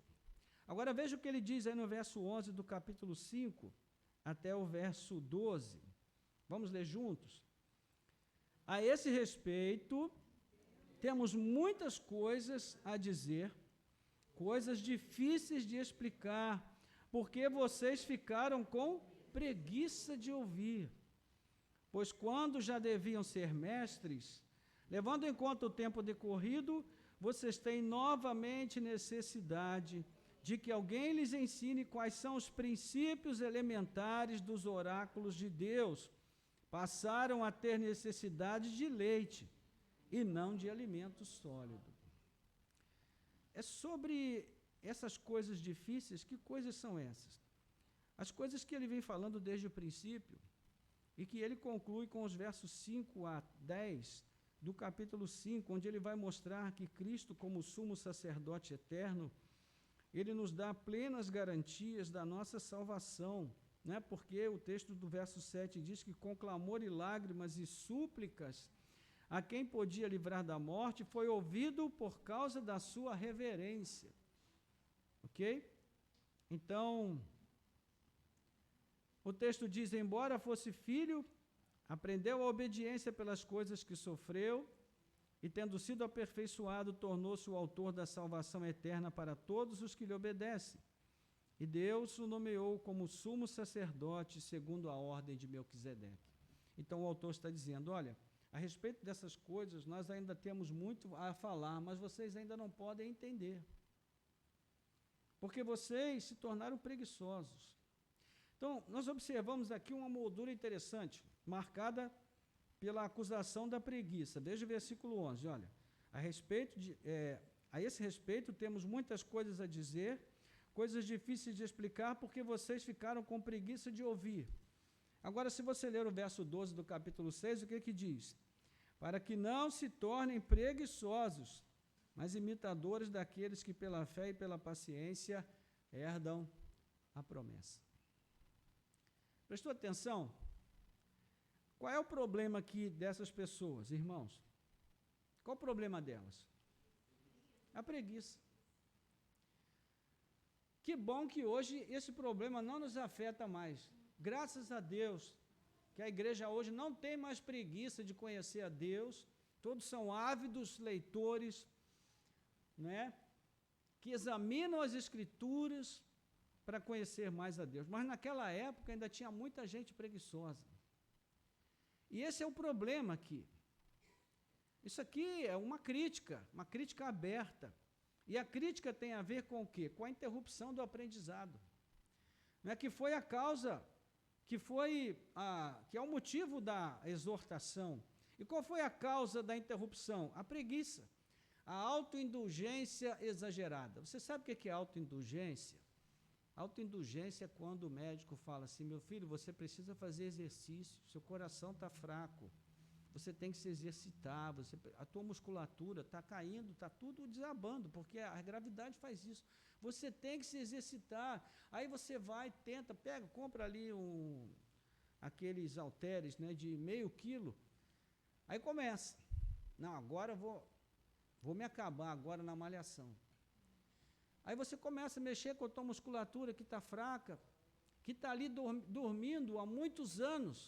Agora veja o que ele diz aí no verso 11 do capítulo 5 até o verso 12. Vamos ler juntos? A esse respeito, temos muitas coisas a dizer, coisas difíceis de explicar, porque vocês ficaram com preguiça de ouvir. Pois quando já deviam ser mestres, levando em conta o tempo decorrido, vocês têm novamente necessidade de que alguém lhes ensine quais são os princípios elementares dos oráculos de Deus. Passaram a ter necessidade de leite e não de alimento sólido. É sobre essas coisas difíceis, que coisas são essas? As coisas que ele vem falando desde o princípio, e que ele conclui com os versos 5 a 10 do capítulo 5, onde ele vai mostrar que Cristo, como sumo sacerdote eterno, ele nos dá plenas garantias da nossa salvação, né? Porque o texto do verso 7 diz que com clamor e lágrimas e súplicas a quem podia livrar da morte foi ouvido por causa da sua reverência. Ok? Então, o texto diz, embora fosse filho, aprendeu a obediência pelas coisas que sofreu, e tendo sido aperfeiçoado, tornou-se o autor da salvação eterna para todos os que lhe obedecem. E Deus o nomeou como sumo sacerdote, segundo a ordem de Melquisedeque. Então o autor está dizendo, olha, a respeito dessas coisas, nós ainda temos muito a falar, mas vocês ainda não podem entender. Porque vocês se tornaram preguiçosos. Então, nós observamos aqui uma moldura interessante, marcada pela acusação da preguiça. Veja o versículo 11, olha. A esse respeito, temos muitas coisas a dizer, coisas difíceis de explicar, porque vocês ficaram com preguiça de ouvir. Agora, se você ler o verso 12 do capítulo 6, o que diz? Para que não se tornem preguiçosos, mas imitadores daqueles que pela fé e pela paciência herdam a promessa. Prestou atenção? Qual é o problema aqui dessas pessoas, irmãos? Qual o problema delas? A preguiça. Que bom que hoje esse problema não nos afeta mais. Graças a Deus, que a igreja hoje não tem mais preguiça de conhecer a Deus, todos são ávidos leitores, né, que examinam as Escrituras para conhecer mais a Deus. Mas naquela época ainda tinha muita gente preguiçosa. E esse é o problema aqui. Isso aqui é uma crítica aberta. E a crítica tem a ver com o quê? Com a interrupção do aprendizado. Não é que foi a causa, que é o motivo da exortação. E qual foi a causa da interrupção? A preguiça, a autoindulgência exagerada. Você sabe o que é autoindulgência? Autoindulgência é quando o médico fala assim, meu filho, você precisa fazer exercício, seu coração está fraco, você tem que se exercitar, a tua musculatura está caindo, está tudo desabando, porque a gravidade faz isso. Você tem que se exercitar. Aí você vai, tenta, compra ali aqueles halteres, né, de meio quilo. Aí começa. Não, agora eu vou me acabar agora na malhação. Aí você começa a mexer com a tua musculatura que está fraca, que está ali dormindo há muitos anos.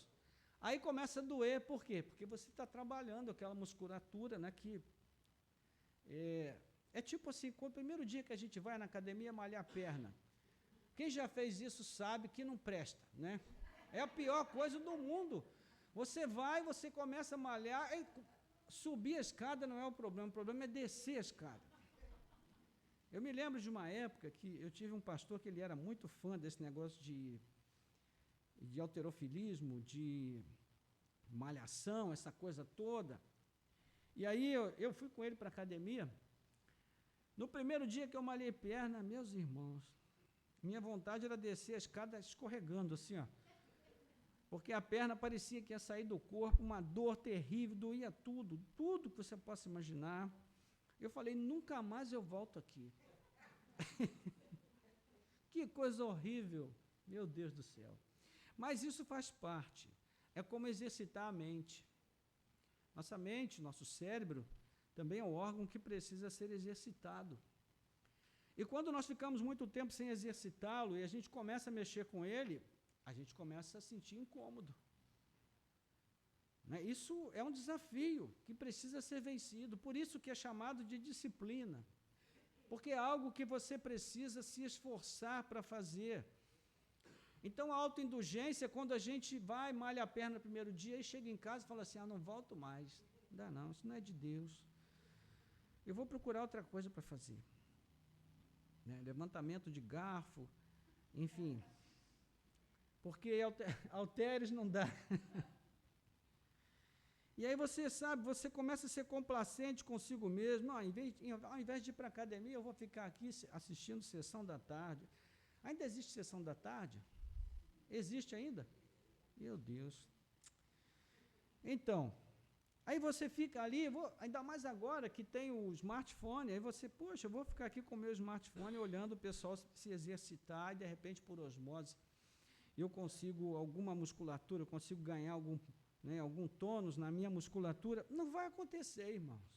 Aí começa a doer, por quê? Porque você está trabalhando aquela musculatura, né, que é tipo assim, o primeiro dia que a gente vai na academia malhar a perna. Quem já fez isso sabe que não presta, né? É a pior coisa do mundo. Você vai, você começa a malhar, subir a escada não é o problema é descer a escada. Eu me lembro de uma época que eu tive um pastor que ele era muito fã desse negócio de halterofilismo, de malhação, essa coisa toda. E aí eu fui com ele para a academia. No primeiro dia que eu malhei perna, meus irmãos, minha vontade era descer a escada escorregando assim, ó. Porque a perna parecia que ia sair do corpo, uma dor terrível, doía tudo que você possa imaginar. Eu falei, nunca mais eu volto aqui. Que coisa horrível, meu Deus do céu. Mas isso faz parte, é como exercitar a mente. Nossa mente, nosso cérebro, também é um órgão que precisa ser exercitado. E quando nós ficamos muito tempo sem exercitá-lo e a gente começa a mexer com ele, a gente começa a sentir incômodo. Né? Isso é um desafio que precisa ser vencido, por isso que é chamado de disciplina. Porque é algo que você precisa se esforçar para fazer. Então, a autoindulgência, quando a gente vai, malha a perna no primeiro dia, e chega em casa e fala assim, não volto mais. Não dá não, isso não é de Deus. Eu vou procurar outra coisa para fazer. Né? Levantamento de garfo, enfim. Porque halteres não dá. E aí você sabe, você começa a ser complacente consigo mesmo. Ao invés de ir para a academia, eu vou ficar aqui assistindo sessão da tarde. Ainda existe sessão da tarde? Existe ainda? Meu Deus. Então, aí você fica ali, ainda mais agora que tem o smartphone, aí você, poxa, eu vou ficar aqui com o meu smartphone olhando o pessoal se exercitar e de repente por osmose eu consigo alguma musculatura, eu consigo ganhar algum tônus na minha musculatura. Não vai acontecer, irmãos.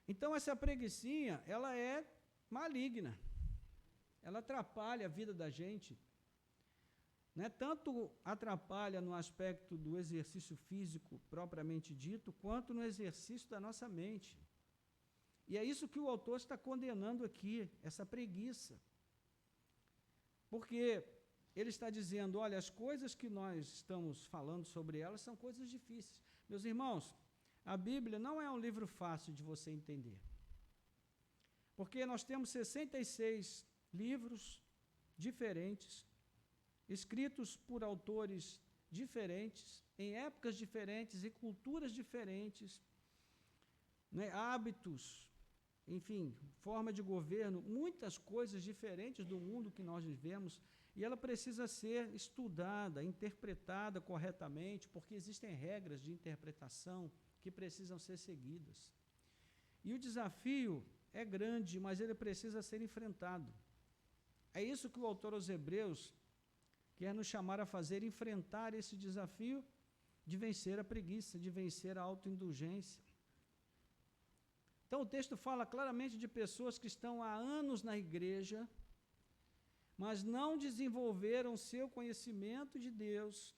Então essa preguicinha, ela é maligna. Ela atrapalha a vida da gente. Né? Tanto atrapalha no aspecto do exercício físico propriamente dito, quanto no exercício da nossa mente. E é isso que o autor está condenando aqui, essa preguiça. Porque ele está dizendo, olha, as coisas que nós estamos falando sobre elas são coisas difíceis. Meus irmãos, a Bíblia não é um livro fácil de você entender. Porque nós temos 66 livros diferentes, escritos por autores diferentes, em épocas diferentes e culturas diferentes, né, hábitos, enfim, forma de governo, muitas coisas diferentes do mundo que nós vivemos, e ela precisa ser estudada, interpretada corretamente, porque existem regras de interpretação que precisam ser seguidas. E o desafio é grande, mas ele precisa ser enfrentado. É isso que o autor aos Hebreus quer nos chamar a fazer, enfrentar esse desafio de vencer a preguiça, de vencer a autoindulgência. Então o texto fala claramente de pessoas que estão há anos na igreja, mas não desenvolveram seu conhecimento de Deus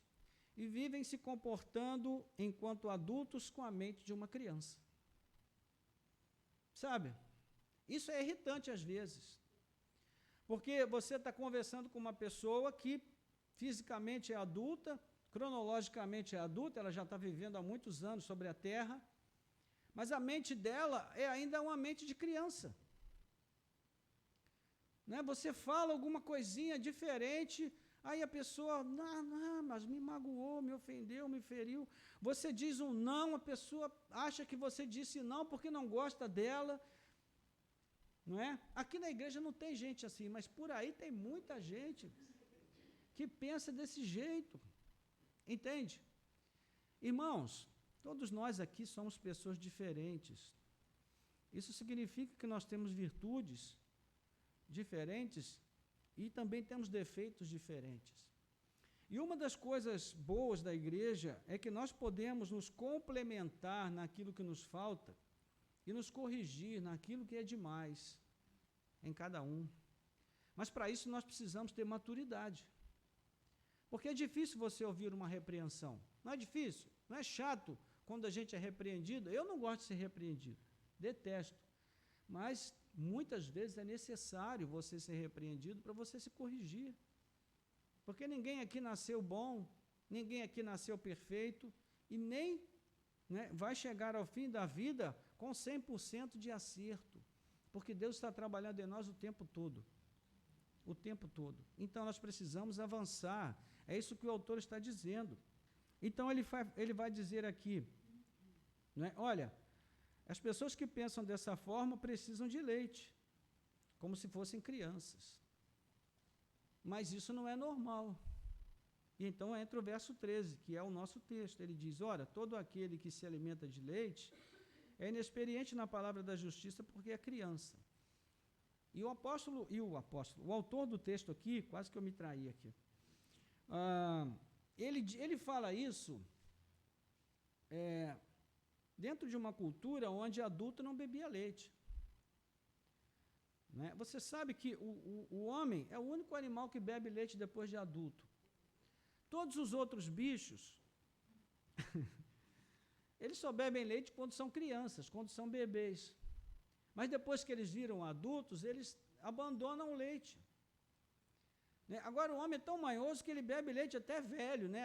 e vivem se comportando enquanto adultos com a mente de uma criança. Sabe? Isso é irritante às vezes, porque você está conversando com uma pessoa que fisicamente é adulta, cronologicamente é adulta, ela já está vivendo há muitos anos sobre a Terra, mas a mente dela é ainda uma mente de criança. Né? Você fala alguma coisinha diferente, aí a pessoa, não, mas me magoou, me ofendeu, me feriu. Você diz um não, a pessoa acha que você disse não porque não gosta dela. Não é? Aqui na igreja não tem gente assim, mas por aí tem muita gente que pensa desse jeito. Entende? Irmãos, todos nós aqui somos pessoas diferentes. Isso significa que nós temos virtudes diferentes e também temos defeitos diferentes. E uma das coisas boas da igreja é que nós podemos nos complementar naquilo que nos falta e nos corrigir naquilo que é demais em cada um. Mas para isso nós precisamos ter maturidade. Porque é difícil você ouvir uma repreensão. Não é difícil, não é chato quando a gente é repreendido. Eu não gosto de ser repreendido, detesto. Mas muitas vezes é necessário você ser repreendido para você se corrigir. Porque ninguém aqui nasceu bom, ninguém aqui nasceu perfeito e nem, né, vai chegar ao fim da vida com 100% de acerto. Porque Deus está trabalhando em nós o tempo todo. O tempo todo. Então nós precisamos avançar. É isso que o autor está dizendo. Então ele vai dizer aqui, né, olha, as pessoas que pensam dessa forma precisam de leite, como se fossem crianças. Mas isso não é normal. E então entra o verso 13, que é o nosso texto. Ele diz, ora, todo aquele que se alimenta de leite é inexperiente na palavra da justiça porque é criança. E o autor do texto aqui, quase que eu me traí aqui, ele fala isso dentro de uma cultura onde adulto não bebia leite. Né? Você sabe que o homem é o único animal que bebe leite depois de adulto. Todos os outros bichos, eles só bebem leite quando são crianças, quando são bebês. Mas depois que eles viram adultos, eles abandonam o leite. Né? Agora, o homem é tão manhoso que ele bebe leite até velho. Né?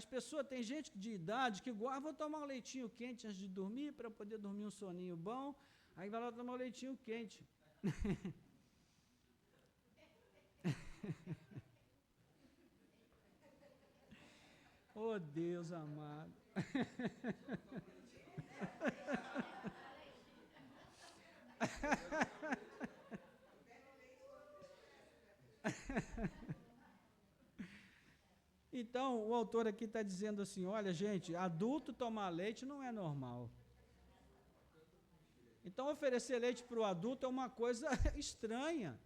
As pessoas, tem gente de idade que gosta, vou tomar um leitinho quente antes de dormir, para poder dormir um soninho bom, aí vai lá tomar um leitinho quente. Oh, Deus amado. Então, o autor aqui está dizendo assim, olha, gente, adulto tomar leite não é normal. Então, oferecer leite para o adulto é uma coisa estranha.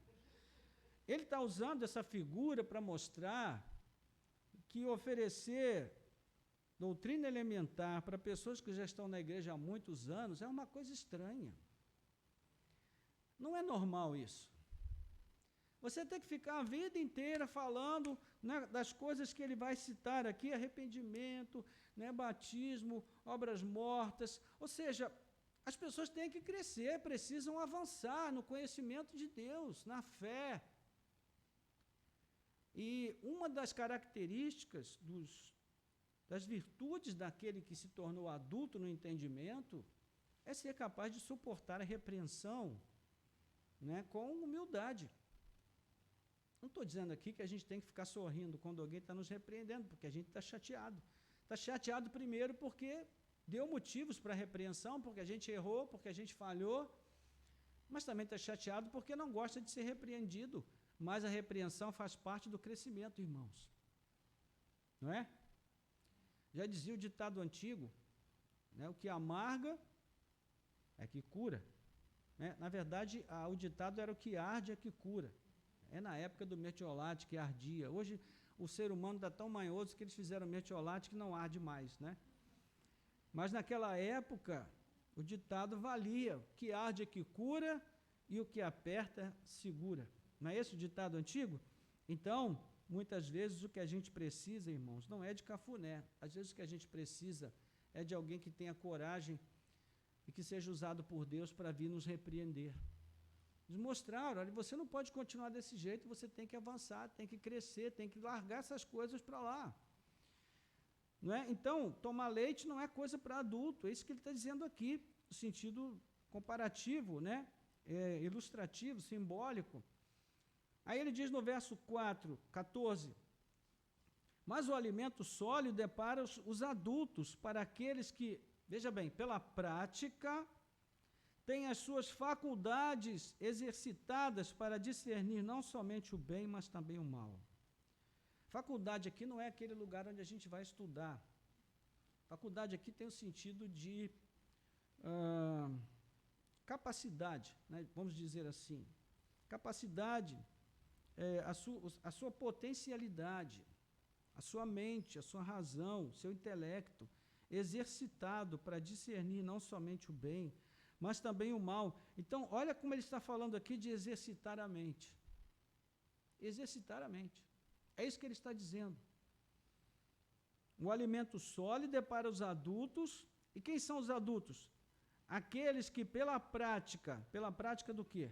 Ele está usando essa figura para mostrar que oferecer doutrina elementar para pessoas que já estão na igreja há muitos anos é uma coisa estranha. Não é normal isso. Você tem que ficar a vida inteira falando, né, das coisas que ele vai citar aqui, arrependimento, né, batismo, obras mortas. Ou seja, as pessoas têm que crescer, precisam avançar no conhecimento de Deus, na fé. E uma das características das virtudes daquele que se tornou adulto no entendimento é ser capaz de suportar a repreensão, né, com humildade. Não estou dizendo aqui que a gente tem que ficar sorrindo quando alguém está nos repreendendo, porque a gente está chateado. Está chateado primeiro porque deu motivos para a repreensão, porque a gente errou, porque a gente falhou, mas também está chateado porque não gosta de ser repreendido. Mas a repreensão faz parte do crescimento, irmãos. Não é? Já dizia o ditado antigo, né, o que amarga é que cura. Né? Na verdade, o ditado era o que arde é que cura. É na época do mertiolate que ardia. Hoje, o ser humano está tão manhoso que eles fizeram mertiolate que não arde mais. Né? Mas naquela época, o ditado valia, o que arde é que cura e o que aperta, segura. Não é esse o ditado antigo? Então, muitas vezes o que a gente precisa, irmãos, não é de cafuné. Às vezes o que a gente precisa é de alguém que tenha coragem e que seja usado por Deus para vir nos repreender. Nos mostrar, olha, você não pode continuar desse jeito, você tem que avançar, tem que crescer, tem que largar essas coisas para lá. Não é? Então, tomar leite não é coisa para adulto, é isso que ele está dizendo aqui, no sentido comparativo, né? Ilustrativo, simbólico. Aí ele diz no verso 14, mas o alimento sólido é para os adultos, para aqueles que, veja bem, pela prática, têm as suas faculdades exercitadas para discernir não somente o bem, mas também o mal. Faculdade aqui não é aquele lugar onde a gente vai estudar. Faculdade aqui tem o sentido de capacidade, né, vamos dizer assim. Capacidade, a sua potencialidade, a sua mente, a sua razão, seu intelecto, exercitado para discernir não somente o bem, mas também o mal. Então, olha como ele está falando aqui de exercitar a mente. Exercitar a mente. É isso que ele está dizendo. O alimento sólido é para os adultos. E quem são os adultos? Aqueles que pela prática do quê?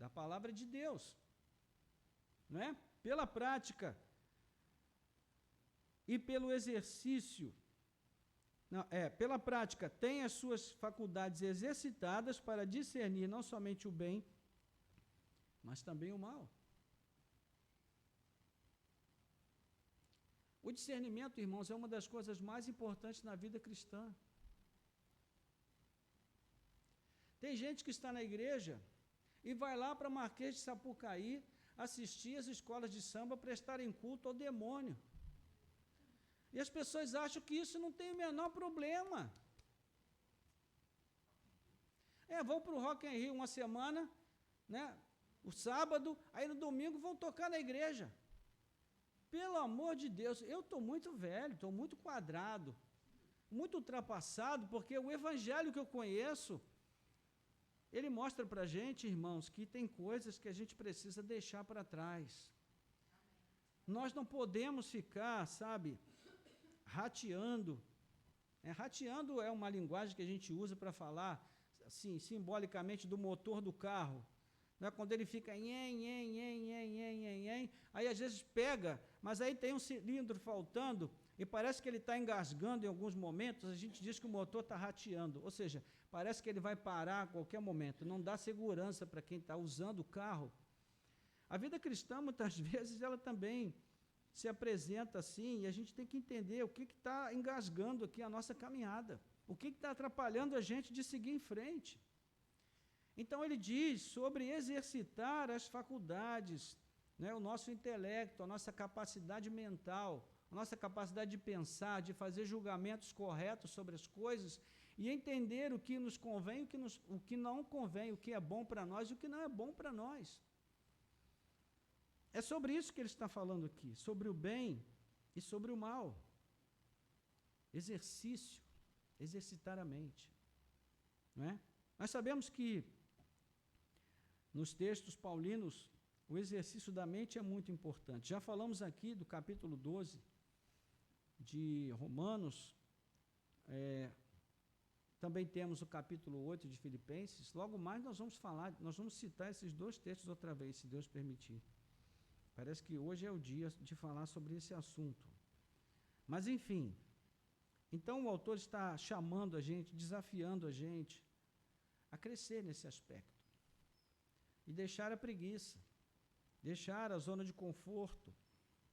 Da palavra de Deus. Não é? Pela prática e pelo exercício. Não, pela prática, tem as suas faculdades exercitadas para discernir não somente o bem, mas também o mal. O discernimento, irmãos, é uma das coisas mais importantes na vida cristã. Tem gente que está na igreja e vai lá para Marquês de Sapucaí assistir as escolas de samba prestarem culto ao demônio. E as pessoas acham que isso não tem o menor problema. Vão para o Rock in Rio uma semana, né, o sábado, aí no domingo vão tocar na igreja. Pelo amor de Deus, eu estou muito velho, estou muito quadrado, muito ultrapassado, porque o evangelho que eu conheço, ele mostra para a gente, irmãos, que tem coisas que a gente precisa deixar para trás. Nós não podemos ficar, sabe, rateando. Rateando é uma linguagem que a gente usa para falar, assim, simbolicamente, do motor do carro. Não é? Quando ele fica aí às vezes pega, mas aí tem um cilindro faltando e parece que ele está engasgando em alguns momentos, a gente diz que o motor está rateando, ou seja, parece que ele vai parar a qualquer momento, não dá segurança para quem está usando o carro. A vida cristã, muitas vezes, ela também se apresenta assim, e a gente tem que entender o que está engasgando aqui a nossa caminhada, o que está atrapalhando a gente de seguir em frente. Então, ele diz sobre exercitar as faculdades, né, o nosso intelecto, a nossa capacidade mental, a nossa capacidade de pensar, de fazer julgamentos corretos sobre as coisas e entender o que nos convém, o que não convém, o que é bom para nós e o que não é bom para nós. É sobre isso que ele está falando aqui, sobre o bem e sobre o mal. Exercício, exercitar a mente. Não é? Nós sabemos que nos textos paulinos, o exercício da mente é muito importante. Já falamos aqui do capítulo 12 de Romanos, também temos o capítulo 8 de Filipenses. Logo mais nós vamos citar esses dois textos outra vez, se Deus permitir. Parece que hoje é o dia de falar sobre esse assunto. Mas, enfim, então o autor está chamando a gente, desafiando a gente a crescer nesse aspecto. E deixar a preguiça, deixar a zona de conforto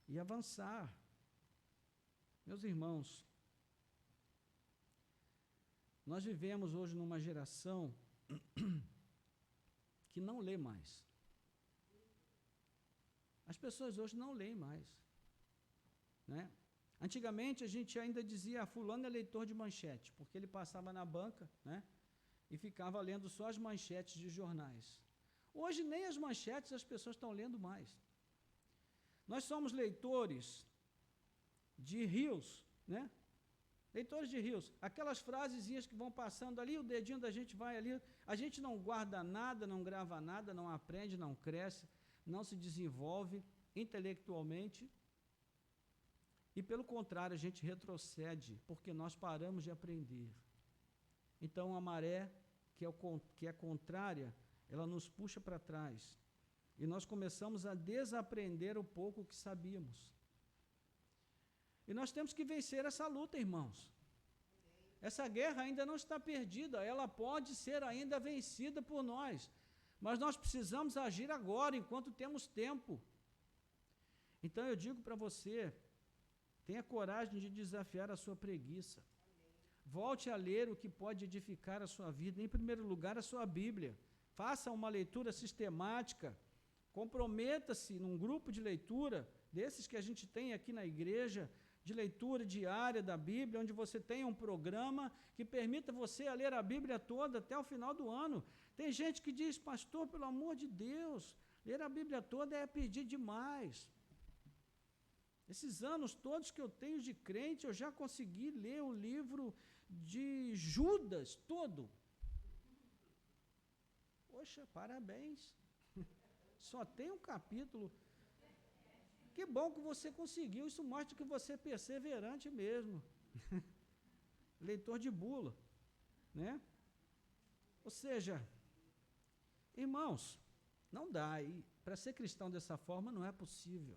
e avançar. Meus irmãos, nós vivemos hoje numa geração que não lê mais. As pessoas hoje não leem mais. Né? Antigamente a gente ainda dizia, fulano é leitor de manchete, porque ele passava na banca, né, e ficava lendo só as manchetes de jornais. Hoje nem as manchetes as pessoas estão lendo mais. Nós somos leitores de rios, né? Leitores de rios, aquelas frasezinhas que vão passando ali, o dedinho da gente vai ali, a gente não guarda nada, não grava nada, não aprende, não cresce, não se desenvolve intelectualmente e, pelo contrário, a gente retrocede, porque nós paramos de aprender. Então, a maré, que é contrária, ela nos puxa para trás e nós começamos a desaprender o pouco que sabíamos. E nós temos que vencer essa luta, irmãos. Essa guerra ainda não está perdida, ela pode ser ainda vencida por nós, mas nós precisamos agir agora, enquanto temos tempo. Então eu digo para você, tenha coragem de desafiar a sua preguiça. Volte a ler o que pode edificar a sua vida, em primeiro lugar a sua Bíblia. Faça uma leitura sistemática, comprometa-se num grupo de leitura, desses que a gente tem aqui na igreja, de leitura diária da Bíblia, onde você tenha um programa que permita você a ler a Bíblia toda até o final do ano. Tem gente que diz, pastor, pelo amor de Deus, ler a Bíblia toda é pedir demais. Esses anos todos que eu tenho de crente, eu já consegui ler o livro de Judas todo. Poxa, parabéns. Só tem um capítulo. Que bom que você conseguiu, isso mostra que você é perseverante mesmo. Leitor de bula, né? Ou seja, irmãos, não dá, e para ser cristão dessa forma não é possível.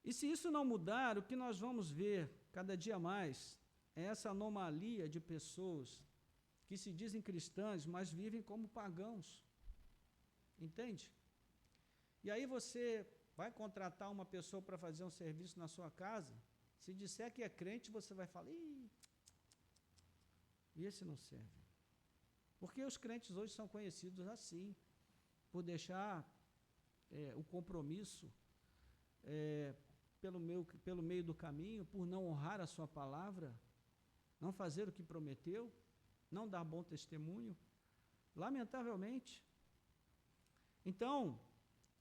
E se isso não mudar, o que nós vamos ver cada dia mais é essa anomalia de pessoas que se dizem cristãs, mas vivem como pagãos. Entende? E aí você vai contratar uma pessoa para fazer um serviço na sua casa, se disser que é crente, você vai falar, esse não serve. Porque os crentes hoje são conhecidos assim, por deixar o compromisso pelo meio do caminho, por não honrar a sua palavra, não fazer o que prometeu, não dar bom testemunho, lamentavelmente. Então,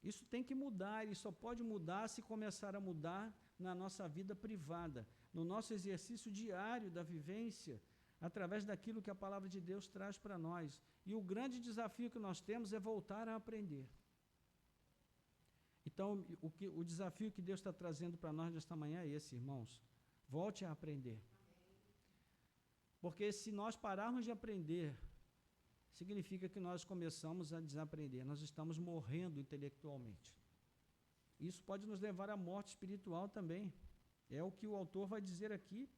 isso tem que mudar, e só pode mudar se começar a mudar na nossa vida privada, no nosso exercício diário da vivência, através daquilo que a palavra de Deus traz para nós. E o grande desafio que nós temos é voltar a aprender. Então, o desafio que Deus está trazendo para nós nesta manhã é esse, irmãos. Volte a aprender. Porque se nós pararmos de aprender, significa que nós começamos a desaprender, nós estamos morrendo intelectualmente. Isso pode nos levar à morte espiritual também. É o que o autor vai dizer aqui,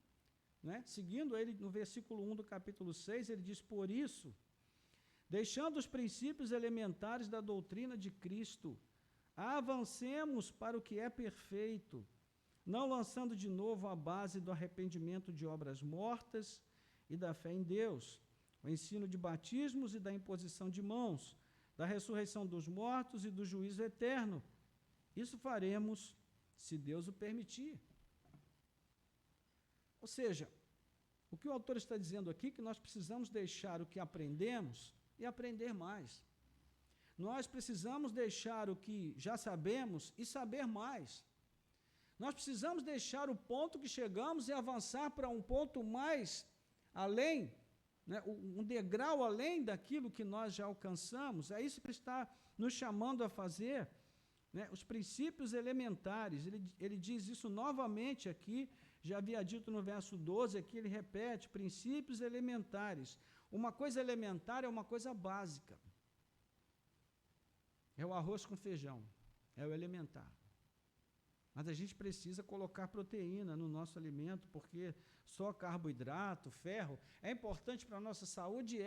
né? Seguindo ele no versículo 1 do capítulo 6, ele diz, por isso, deixando os princípios elementares da doutrina de Cristo, avancemos para o que é perfeito, não lançando de novo a base do arrependimento de obras mortas e da fé em Deus, o ensino de batismos e da imposição de mãos, da ressurreição dos mortos e do juízo eterno. Isso faremos, se Deus o permitir. Ou seja, o que o autor está dizendo aqui é que nós precisamos deixar o que aprendemos e aprender mais. Nós precisamos deixar o que já sabemos e saber mais. Nós precisamos deixar o ponto que chegamos e avançar para um ponto mais além, né, um degrau além daquilo que nós já alcançamos. É isso que ele está nos chamando a fazer, né, os princípios elementares. Ele diz isso novamente aqui, já havia dito no verso 12, aqui ele repete, princípios elementares. Uma coisa elementar é uma coisa básica. É o arroz com feijão, é o elementar. Mas a gente precisa colocar proteína no nosso alimento, porque só carboidrato, ferro, é importante para a nossa saúde,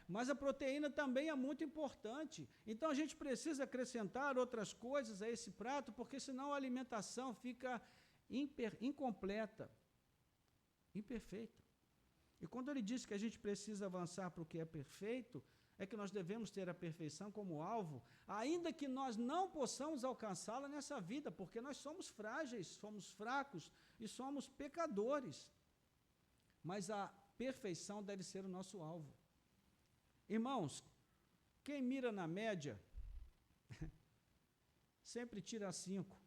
mas a proteína também é muito importante. Então a gente precisa acrescentar outras coisas a esse prato, porque senão a alimentação fica incompleta, imperfeita. E quando ele diz que a gente precisa avançar para o que é perfeito, é que nós devemos ter a perfeição como alvo, ainda que nós não possamos alcançá-la nessa vida, porque nós somos frágeis, somos fracos e somos pecadores. Mas a perfeição deve ser o nosso alvo. Irmãos, quem mira na média, sempre tira 5.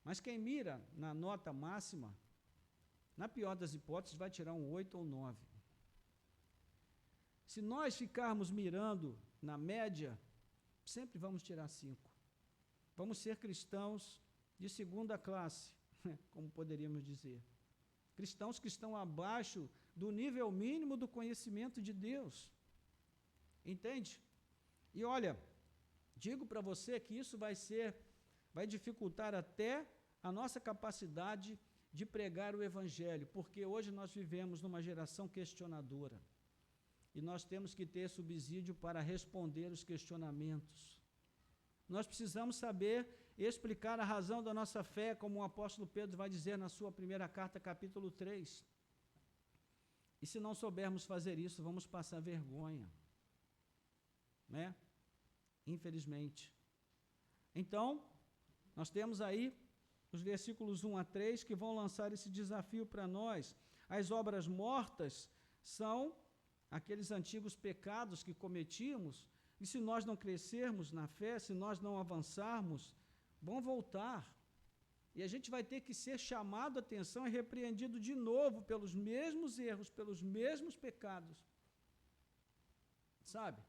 Mas quem mira na nota máxima, na pior das hipóteses, vai tirar um 8 ou 9. Se nós ficarmos mirando na média, sempre vamos tirar 5. Vamos ser cristãos de segunda classe, como poderíamos dizer. Cristãos que estão abaixo do nível mínimo do conhecimento de Deus. Entende? E olha, digo para você que isso vai dificultar até a nossa capacidade de pregar o Evangelho, porque hoje nós vivemos numa geração questionadora. E nós temos que ter subsídio para responder os questionamentos. Nós precisamos saber explicar a razão da nossa fé, como o apóstolo Pedro vai dizer na sua primeira carta, capítulo 3. E se não soubermos fazer isso, vamos passar vergonha, né? Infelizmente. Então, nós temos aí os versículos 1 a 3, que vão lançar esse desafio para nós. As obras mortas são aqueles antigos pecados que cometíamos, e se nós não crescermos na fé, se nós não avançarmos, vão voltar. E a gente vai ter que ser chamado a atenção e repreendido de novo pelos mesmos erros, pelos mesmos pecados. Sabe?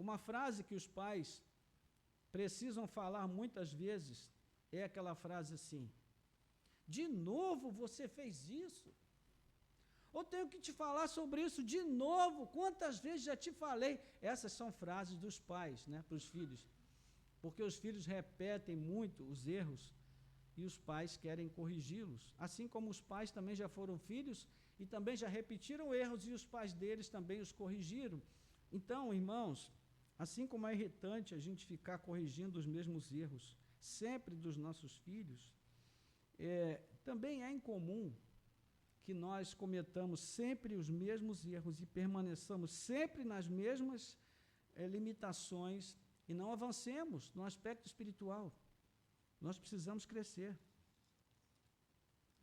Uma frase que os pais precisam falar muitas vezes é aquela frase assim: de novo você fez isso? Ou tenho que te falar sobre isso de novo? Quantas vezes já te falei? Essas são frases dos pais, né, para os filhos. Porque os filhos repetem muito os erros e os pais querem corrigi-los. Assim como os pais também já foram filhos e também já repetiram erros e os pais deles também os corrigiram. Então, irmãos, assim como é irritante a gente ficar corrigindo os mesmos erros sempre dos nossos filhos, também é incomum que nós cometamos sempre os mesmos erros e permaneçamos sempre nas mesmas limitações e não avancemos no aspecto espiritual. Nós precisamos crescer.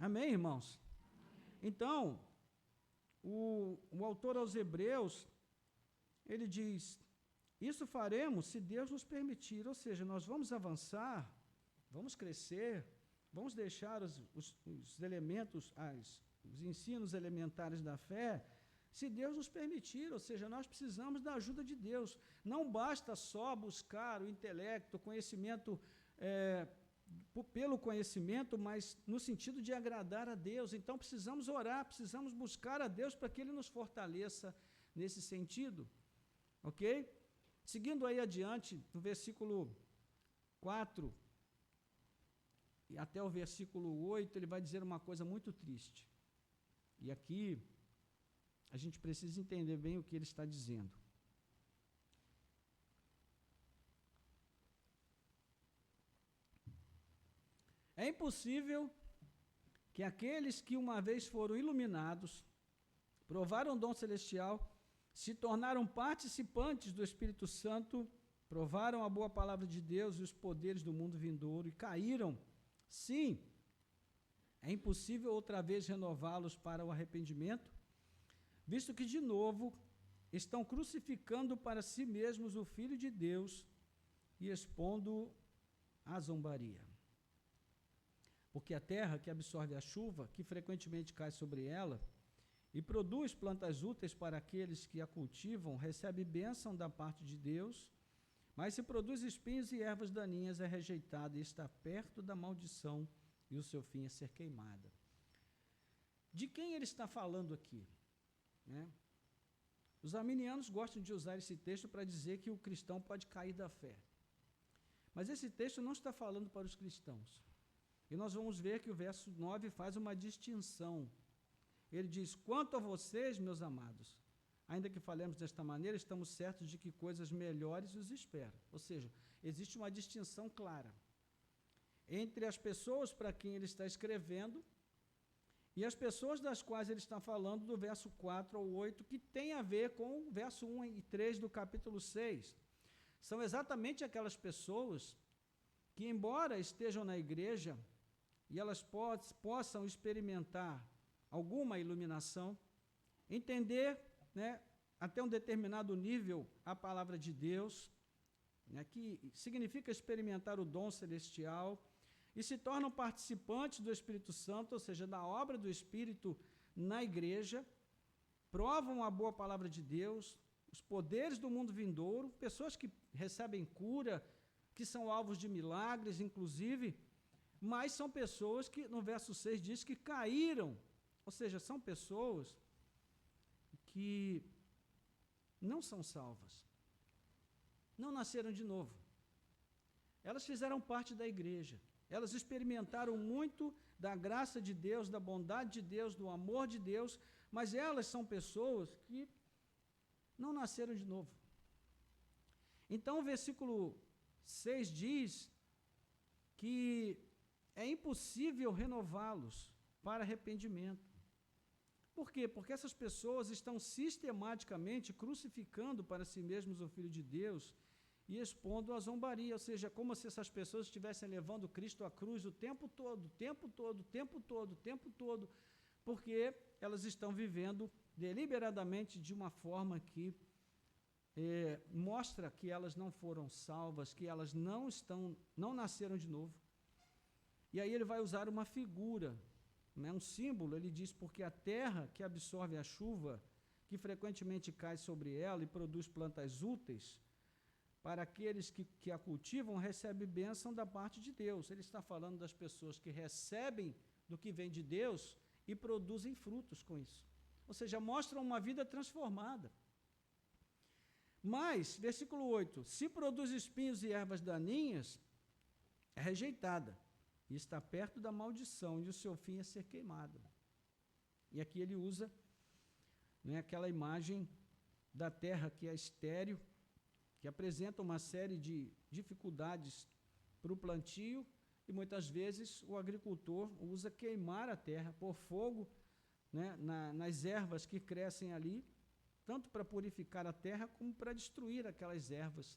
Amém, irmãos? Então, o autor aos Hebreus, ele diz: isso faremos se Deus nos permitir, ou seja, nós vamos avançar, vamos crescer, vamos deixar os elementos, os ensinos elementares da fé, se Deus nos permitir, ou seja, nós precisamos da ajuda de Deus. Não basta só buscar o intelecto, o conhecimento pelo conhecimento, mas no sentido de agradar a Deus. Então precisamos orar, precisamos buscar a Deus para que Ele nos fortaleça nesse sentido, ok? Seguindo aí adiante, no versículo 4 e até o versículo 8, ele vai dizer uma coisa muito triste. E aqui a gente precisa entender bem o que ele está dizendo. É impossível que aqueles que uma vez foram iluminados, provaram o dom celestial, se tornaram participantes do Espírito Santo, provaram a boa palavra de Deus e os poderes do mundo vindouro e caíram. Sim, é impossível outra vez renová-los para o arrependimento, visto que, de novo, estão crucificando para si mesmos o Filho de Deus e expondo à zombaria. Porque a terra que absorve a chuva, que frequentemente cai sobre ela, e produz plantas úteis para aqueles que a cultivam, recebe bênção da parte de Deus, mas se produz espinhos e ervas daninhas, é rejeitada e está perto da maldição, e o seu fim é ser queimada. De quem ele está falando aqui? Né? Os arminianos gostam de usar esse texto para dizer que o cristão pode cair da fé. Mas esse texto não está falando para os cristãos. E nós vamos ver que o verso 9 faz uma distinção. Ele diz: quanto a vocês, meus amados, ainda que falemos desta maneira, estamos certos de que coisas melhores os esperam. Ou seja, existe uma distinção clara entre as pessoas para quem ele está escrevendo e as pessoas das quais ele está falando, do verso 4 ao 8, que tem a ver com o verso 1 e 3 do capítulo 6. São exatamente aquelas pessoas que, embora estejam na igreja e elas possam experimentar alguma iluminação, entender, né, até um determinado nível a palavra de Deus, né, que significa experimentar o dom celestial, e se tornam participantes do Espírito Santo, ou seja, da obra do Espírito na igreja, provam a boa palavra de Deus, os poderes do mundo vindouro, pessoas que recebem cura, que são alvos de milagres, inclusive, mas são pessoas que, no verso 6, diz que caíram, ou seja, são pessoas que não são salvas, não nasceram de novo. Elas fizeram parte da igreja, elas experimentaram muito da graça de Deus, da bondade de Deus, do amor de Deus, mas elas são pessoas que não nasceram de novo. Então o versículo 6 diz que é impossível renová-los para arrependimento. Por quê? Porque essas pessoas estão sistematicamente crucificando para si mesmos o Filho de Deus e expondo a zombaria, ou seja, como se essas pessoas estivessem levando Cristo à cruz o tempo todo, porque elas estão vivendo deliberadamente de uma forma que mostra que elas não foram salvas, que elas não nasceram de novo. E aí ele vai usar uma figura, né, um símbolo. Ele diz: porque a terra que absorve a chuva, que frequentemente cai sobre ela e produz plantas úteis, para aqueles que a cultivam, recebe bênção da parte de Deus. Ele está falando das pessoas que recebem do que vem de Deus e produzem frutos com isso. Ou seja, mostram uma vida transformada. Mas, versículo 8, se produz espinhos e ervas daninhas, é rejeitada, e está perto da maldição, e o seu fim é ser queimada. E aqui ele usa, né, aquela imagem da terra que é estéril, que apresenta uma série de dificuldades para o plantio, e muitas vezes o agricultor usa queimar a terra, pôr fogo, né, nas ervas que crescem ali, tanto para purificar a terra, como para destruir aquelas ervas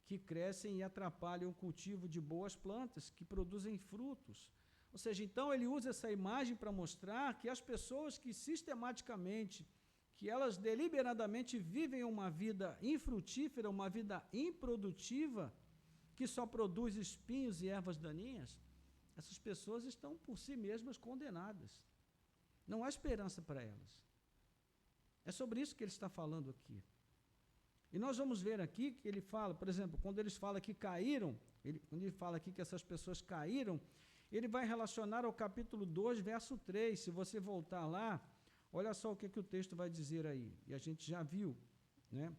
que crescem e atrapalham o cultivo de boas plantas, que produzem frutos. Ou seja, então ele usa essa imagem para mostrar que as pessoas que sistematicamente, que elas deliberadamente vivem uma vida infrutífera, uma vida improdutiva, que só produz espinhos e ervas daninhas, essas pessoas estão por si mesmas condenadas. Não há esperança para elas. É sobre isso que ele está falando aqui. E nós vamos ver aqui que ele fala, por exemplo, quando ele fala que caíram, quando ele fala aqui que essas pessoas caíram, ele vai relacionar ao capítulo 2, verso 3. Se você voltar lá, olha só o que o texto vai dizer aí. E a gente já viu, né?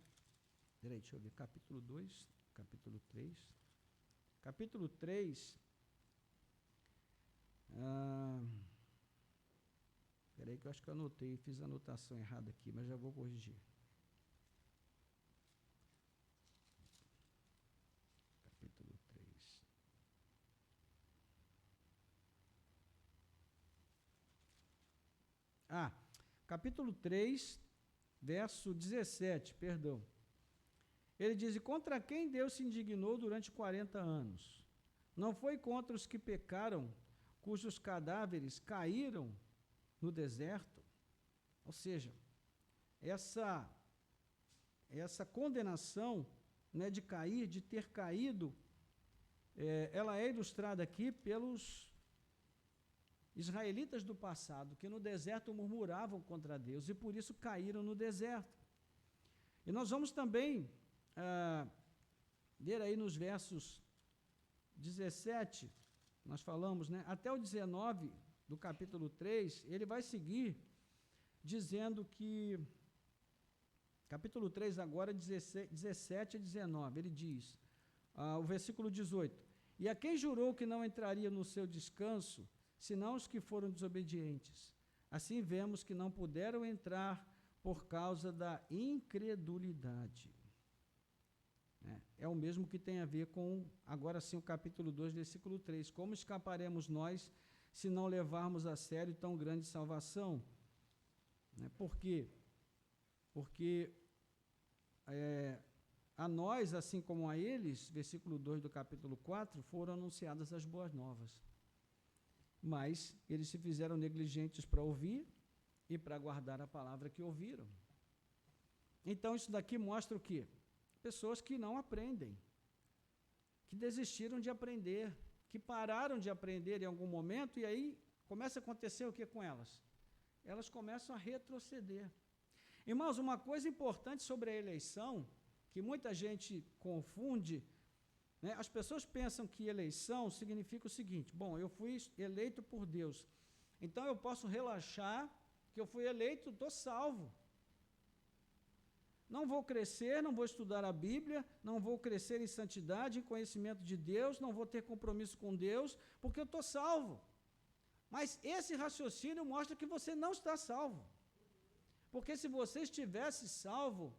Peraí, deixa eu ver, capítulo 2, capítulo 3. Capítulo 3. Peraí que eu acho que eu anotei, fiz a anotação errada aqui, mas já vou corrigir. Capítulo 3. Capítulo 3, verso 17, perdão. Ele diz: e contra quem Deus se indignou durante 40 anos? Não foi contra os que pecaram, cujos cadáveres caíram no deserto? Ou seja, essa condenação, né, de cair, de ter caído, ela é ilustrada aqui pelos israelitas do passado, que no deserto murmuravam contra Deus e por isso caíram no deserto. E nós vamos também ver aí nos versos 17, nós falamos, né, até o 19 do capítulo 3, ele vai seguir dizendo que, capítulo 3 agora, 17 a 19, ele diz, o versículo 18, e a quem jurou que não entraria no seu descanso, senão os que foram desobedientes? Assim vemos que não puderam entrar por causa da incredulidade. É o mesmo que tem a ver com, agora sim, o capítulo 2, versículo 3. Como escaparemos nós se não levarmos a sério tão grande salvação? Por quê? Porque a nós, assim como a eles, versículo 2 do capítulo 4, foram anunciadas as boas novas. Mas eles se fizeram negligentes para ouvir e para guardar a palavra que ouviram. Então, isso daqui mostra o quê? Pessoas que não aprendem, que desistiram de aprender, que pararam de aprender em algum momento, e aí começa a acontecer o que com elas? Elas começam a retroceder. Irmãos, uma coisa importante sobre a eleição, que muita gente confunde, né? As pessoas pensam que eleição significa o seguinte: bom, eu fui eleito por Deus, então eu posso relaxar que eu fui eleito, estou salvo. Não vou crescer, não vou estudar a Bíblia, não vou crescer em santidade, em conhecimento de Deus, não vou ter compromisso com Deus, porque eu estou salvo. Mas esse raciocínio mostra que você não está salvo. Porque se você estivesse salvo,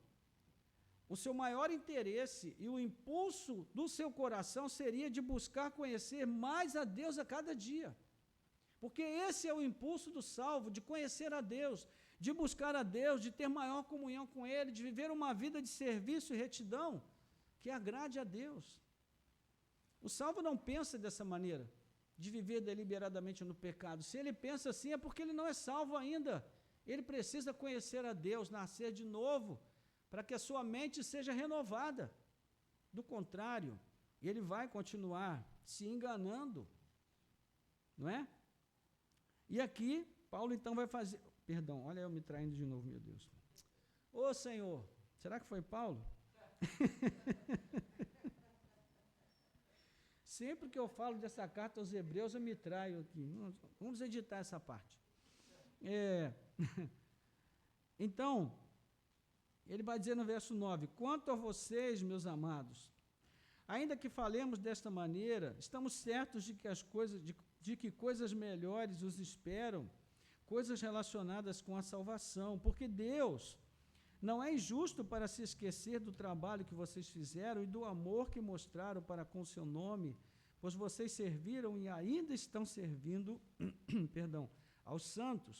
o seu maior interesse e o impulso do seu coração seria de buscar conhecer mais a Deus a cada dia. Porque esse é o impulso do salvo, de conhecer a Deus, de buscar a Deus, de ter maior comunhão com Ele, de viver uma vida de serviço e retidão, que agrade a Deus. O salvo não pensa dessa maneira, de viver deliberadamente no pecado. Se ele pensa assim, é porque ele não é salvo ainda. Ele precisa conhecer a Deus, nascer de novo, para que a sua mente seja renovada. Do contrário, ele vai continuar se enganando, não é? E aqui, Paulo então vai fazer... Perdão, olha eu me traindo de novo, meu Deus. Ô Senhor, será que foi Paulo? Sempre que eu falo dessa carta aos Hebreus, eu me traio aqui. Vamos editar essa parte. Então, ele vai dizer no verso 9, quanto a vocês, meus amados, ainda que falemos desta maneira, estamos certos de que coisas melhores os esperam, coisas relacionadas com a salvação, porque Deus não é injusto para se esquecer do trabalho que vocês fizeram e do amor que mostraram para com o seu nome, pois vocês serviram e ainda estão servindo, aos santos.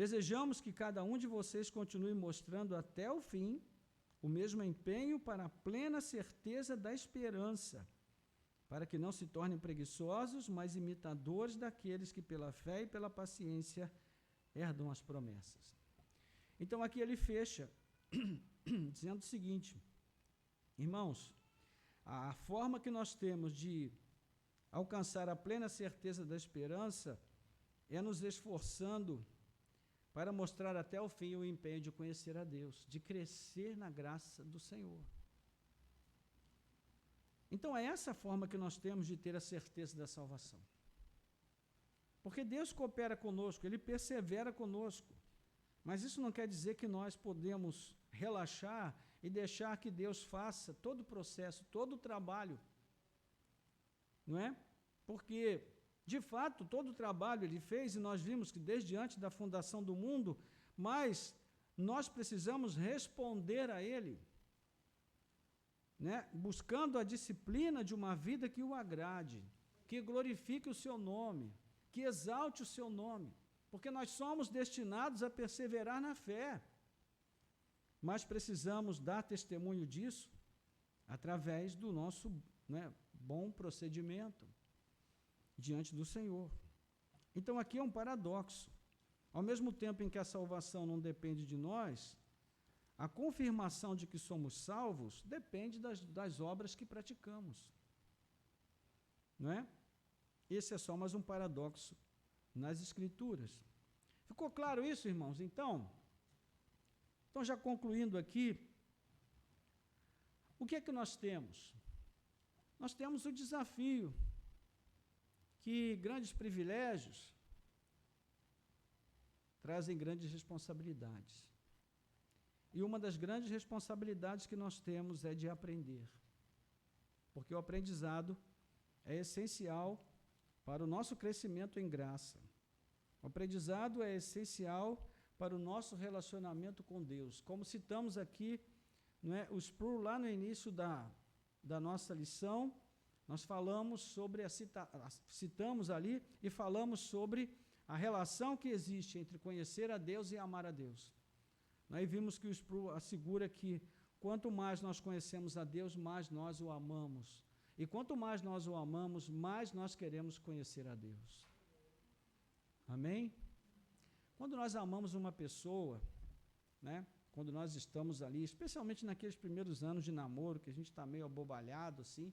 Desejamos que cada um de vocês continue mostrando até o fim o mesmo empenho para a plena certeza da esperança, para que não se tornem preguiçosos, mas imitadores daqueles que pela fé e pela paciência herdam as promessas. Então aqui ele fecha dizendo o seguinte, irmãos, a forma que nós temos de alcançar a plena certeza da esperança é nos esforçando para mostrar até o fim o empenho de conhecer a Deus, de crescer na graça do Senhor. Então é essa forma que nós temos de ter a certeza da salvação. Porque Deus coopera conosco, Ele persevera conosco. Mas isso não quer dizer que nós podemos relaxar e deixar que Deus faça todo o processo, todo o trabalho. Não é? Porque, de fato, todo o trabalho Ele fez, e nós vimos que desde antes da fundação do mundo, mas nós precisamos responder a Ele, né? Buscando a disciplina de uma vida que o agrade, que glorifique o seu nome, que exalte o seu nome. Porque nós somos destinados a perseverar na fé, mas precisamos dar testemunho disso através do nosso, né, bom procedimento diante do Senhor. Então aqui é um paradoxo. Ao mesmo tempo em que a salvação não depende de nós, a confirmação de que somos salvos depende das obras que praticamos. Não é? Esse é só mais um paradoxo nas Escrituras. Ficou claro isso, irmãos? Então, já concluindo aqui, o que é que nós temos? Nós temos o desafio que grandes privilégios trazem grandes responsabilidades. E uma das grandes responsabilidades que nós temos é de aprender. Porque o aprendizado é essencial para o nosso crescimento em graça. O aprendizado é essencial para o nosso relacionamento com Deus. Como citamos aqui, não é, o Spurgeon, lá no início da nossa lição, nós falamos sobre citamos ali e falamos sobre a relação que existe entre conhecer a Deus e amar a Deus. Nós vimos que o Spurgeon assegura que quanto mais nós conhecemos a Deus, mais nós o amamos. E quanto mais nós o amamos, mais nós queremos conhecer a Deus. Amém? Quando nós amamos uma pessoa, né, quando nós estamos ali, especialmente naqueles primeiros anos de namoro, que a gente está meio abobalhado, assim,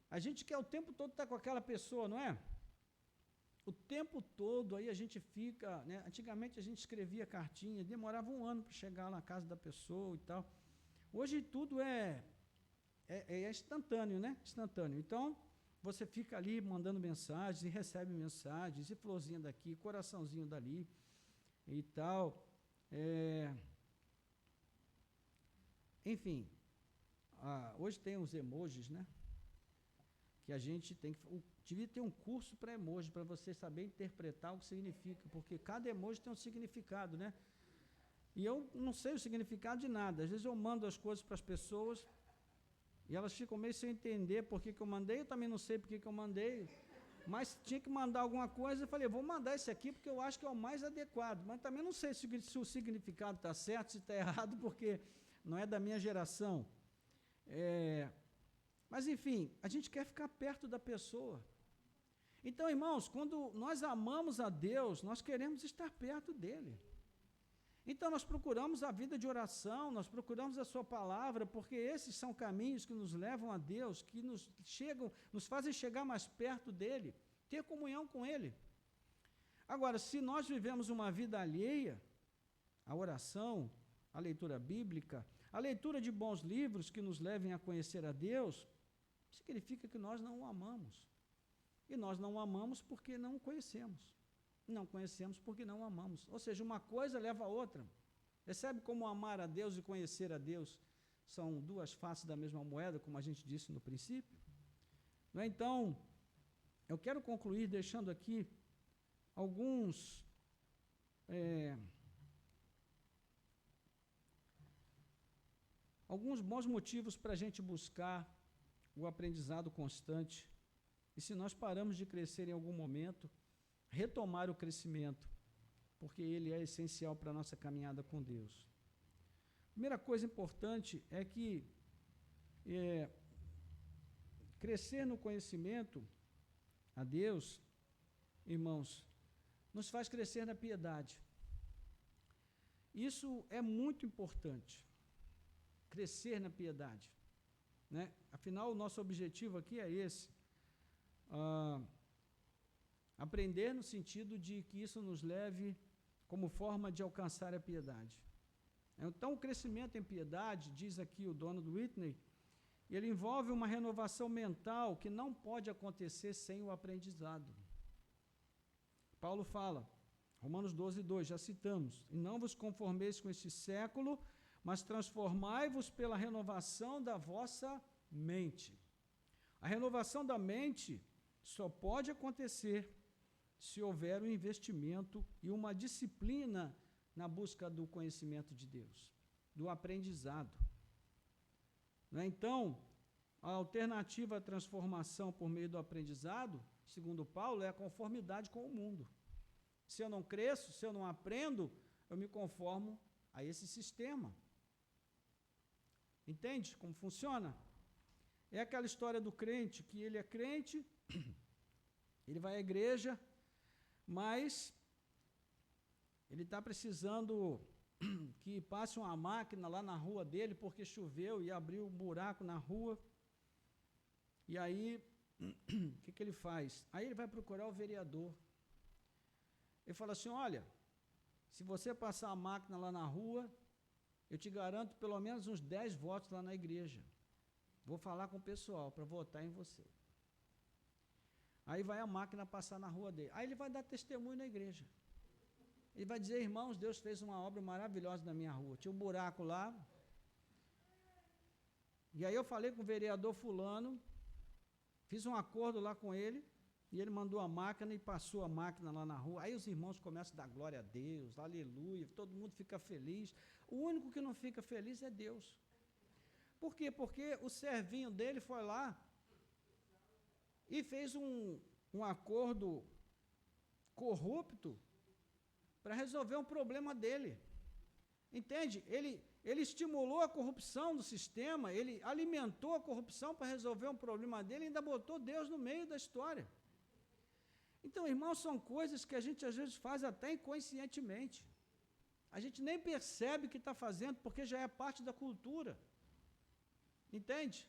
a gente quer o tempo todo estar com aquela pessoa, não é? O tempo todo, aí a gente fica, né, antigamente a gente escrevia cartinha, demorava 1 ano para chegar na casa da pessoa e tal. Hoje tudo é instantâneo, né? Instantâneo. Então, você fica ali mandando mensagens e recebe mensagens, e florzinha daqui, coraçãozinho dali e tal. Enfim, hoje tem os emojis, né? Que a gente devia ter um curso para emoji, para você saber interpretar o que significa, porque cada emoji tem um significado, né? E eu não sei o significado de nada. Às vezes eu mando as coisas para as pessoas e elas ficam meio sem entender por que eu mandei, eu também não sei por que eu mandei, mas tinha que mandar alguma coisa, eu falei, vou mandar esse aqui porque eu acho que é o mais adequado, mas também não sei se o significado está certo, se está errado, porque não é da minha geração. Mas, enfim, a gente quer ficar perto da pessoa. Então, irmãos, quando nós amamos a Deus, nós queremos estar perto dele. Então, nós procuramos a vida de oração, nós procuramos a sua palavra, porque esses são caminhos que nos levam a Deus, que nos fazem chegar mais perto dele, ter comunhão com ele. Agora, se nós vivemos uma vida alheia à oração, à leitura bíblica, à leitura de bons livros que nos levem a conhecer a Deus, significa que nós não o amamos. E nós não o amamos porque não o conhecemos. Não conhecemos porque não o amamos. Ou seja, uma coisa leva a outra. Percebe como amar a Deus e conhecer a Deus são duas faces da mesma moeda, como a gente disse no princípio? Então, eu quero concluir deixando aqui alguns bons motivos para a gente buscar o aprendizado constante. E se nós paramos de crescer em algum momento, retomar o crescimento, porque ele é essencial para a nossa caminhada com Deus. Primeira coisa importante é que crescer no conhecimento a Deus, irmãos, nos faz crescer na piedade. Isso é muito importante, crescer na piedade, né? Afinal, o nosso objetivo aqui é esse, aprender no sentido de que isso nos leve como forma de alcançar a piedade. Então, o crescimento em piedade, diz aqui o Donald Whitney, ele envolve uma renovação mental que não pode acontecer sem o aprendizado. Paulo fala, Romanos 12:2, já citamos, e não vos conformeis com este século, mas transformai-vos pela renovação da vossa mente. A renovação da mente só pode acontecer se houver um investimento e uma disciplina na busca do conhecimento de Deus, do aprendizado. Então, a alternativa à transformação por meio do aprendizado, segundo Paulo, é a conformidade com o mundo. Se eu não cresço, se eu não aprendo, eu me conformo a esse sistema. Entende como funciona? É aquela história do crente, que ele é crente, ele vai à igreja, mas ele está precisando que passe uma máquina lá na rua dele, porque choveu e abriu um buraco na rua. E aí, o que ele faz? Aí ele vai procurar o vereador. Ele fala assim, olha, se você passar a máquina lá na rua, eu te garanto pelo menos uns 10 votos lá na igreja. Vou falar com o pessoal para votar em você. Aí vai a máquina passar na rua dele. Aí ele vai dar testemunho na igreja. Ele vai dizer, irmãos, Deus fez uma obra maravilhosa na minha rua. Tinha um buraco lá. E aí eu falei com o vereador fulano, fiz um acordo lá com ele, e ele mandou a máquina e passou a máquina lá na rua. Aí os irmãos começam a dar glória a Deus, aleluia, todo mundo fica feliz. O único que não fica feliz é Deus. Por quê? Porque o servinho dele foi lá e fez um acordo corrupto para resolver um problema dele. Entende? Ele estimulou a corrupção do sistema, ele alimentou a corrupção para resolver um problema dele e ainda botou Deus no meio da história. Então, irmãos, são coisas que a gente às vezes faz até inconscientemente. A gente nem percebe que está fazendo, porque já é parte da cultura. Entende?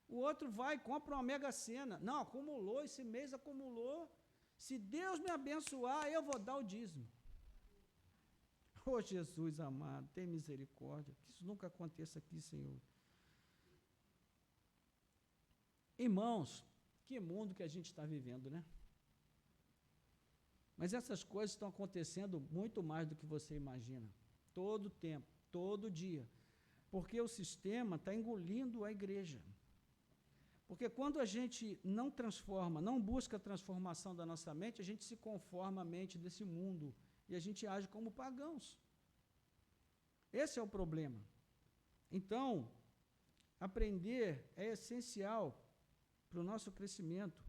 O outro vai e compra uma mega sena. Não, acumulou, esse mês acumulou. Se Deus me abençoar, eu vou dar o dízimo. Oh, Jesus amado, tem misericórdia. Que isso nunca aconteça aqui, Senhor. Irmãos, que mundo que a gente está vivendo, né? Mas essas coisas estão acontecendo muito mais do que você imagina. Todo tempo, todo dia. Porque o sistema está engolindo a igreja. Porque quando a gente não transforma, não busca a transformação da nossa mente, a gente se conforma à mente desse mundo e a gente age como pagãos. Esse é o problema. Então, aprender é essencial para o nosso crescimento.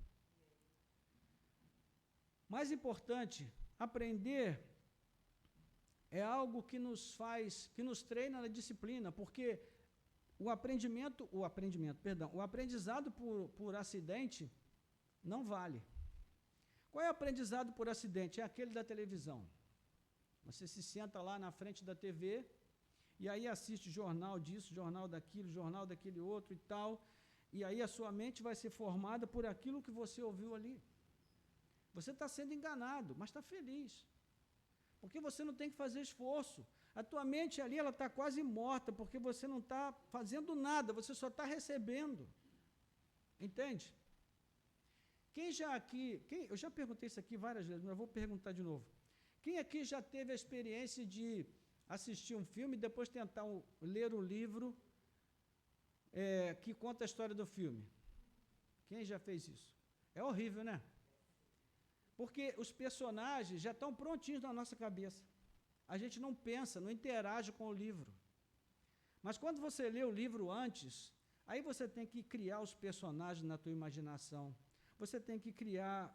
Mais importante, aprender é algo que nos faz, que nos treina na disciplina, porque o aprendizado por acidente não vale. Qual é o aprendizado por acidente? É aquele da televisão. Você se senta lá na frente da TV e aí assiste jornal disso, jornal daquilo, jornal daquele outro e tal, e aí a sua mente vai ser formada por aquilo que você ouviu ali. Você está sendo enganado, mas está feliz, porque você não tem que fazer esforço. A tua mente ali, ela está quase morta, porque você não está fazendo nada, você só está recebendo. Entende? Eu já perguntei isso aqui várias vezes, mas eu vou perguntar de novo. Quem aqui já teve a experiência de assistir um filme e depois tentar ler um livro que conta a história do filme? Quem já fez isso? É horrível, né? Porque os personagens já estão prontinhos na nossa cabeça. A gente não pensa, não interage com o livro. Mas quando você lê o livro antes, aí você tem que criar os personagens na tua imaginação. Você tem que criar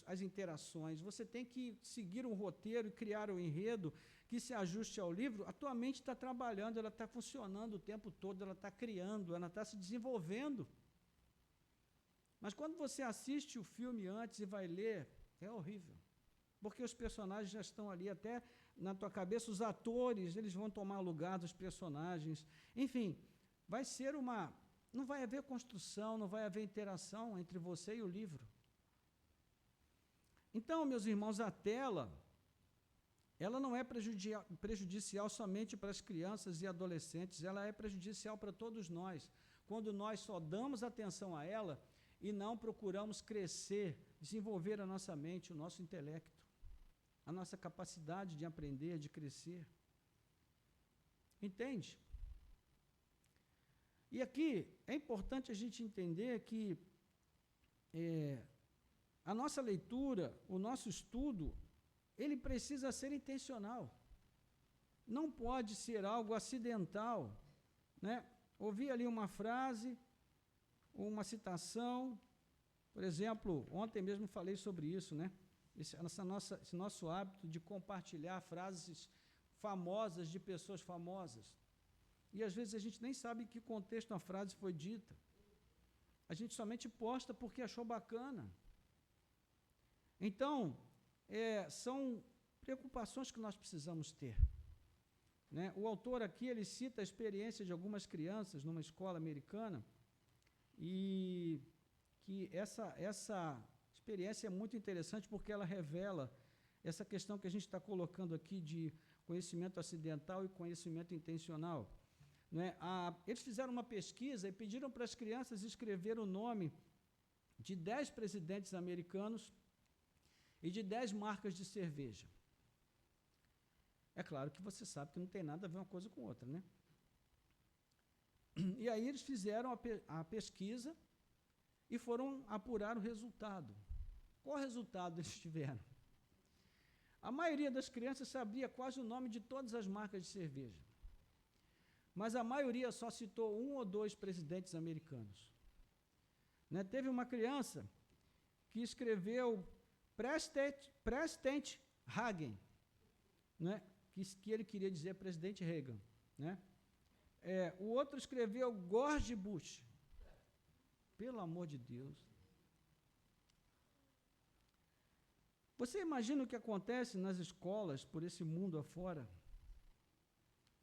as interações, você tem que seguir um roteiro e criar um enredo que se ajuste ao livro. A tua mente está trabalhando, ela está funcionando o tempo todo, ela está criando, ela está se desenvolvendo. Mas quando você assiste o filme antes e vai ler, é horrível. Porque os personagens já estão ali até na tua cabeça, os atores, eles vão tomar lugar dos personagens. Enfim, vai ser não vai haver construção, não vai haver interação entre você e o livro. Então, meus irmãos, a tela, ela não é prejudicial somente para as crianças e adolescentes, ela é prejudicial para todos nós, quando nós só damos atenção a ela e não procuramos crescer, desenvolver a nossa mente, o nosso intelecto, a nossa capacidade de aprender, de crescer. Entende? E aqui é importante a gente entender que a nossa leitura, o nosso estudo, ele precisa ser intencional. Não pode ser algo acidental, né? Ouvi ali uma frase, uma citação, por exemplo, ontem mesmo falei sobre isso, né? Esse nosso hábito de compartilhar frases famosas de pessoas famosas. E às vezes a gente nem sabe em que contexto a frase foi dita. A gente somente posta porque achou bacana. Então, são preocupações que nós precisamos ter. Né? O autor aqui, ele cita a experiência de algumas crianças numa escola americana, e que essa experiência é muito interessante porque ela revela essa questão que a gente está colocando aqui de conhecimento acidental e conhecimento intencional. Né? Eles fizeram uma pesquisa e pediram para as crianças escrever o nome de 10 presidentes americanos e de 10 marcas de cerveja. É claro que você sabe que não tem nada a ver uma coisa com outra, né? E aí eles fizeram a pesquisa e foram apurar o resultado. Qual resultado eles tiveram? A maioria das crianças sabia quase o nome de todas as marcas de cerveja, mas a maioria só citou 1 ou 2 presidentes americanos. Né? Teve uma criança que escreveu President Hagen, né? que ele queria dizer presidente Reagan. Né? O outro escreveu George Bush. Pelo amor de Deus. Você imagina o que acontece nas escolas por esse mundo afora?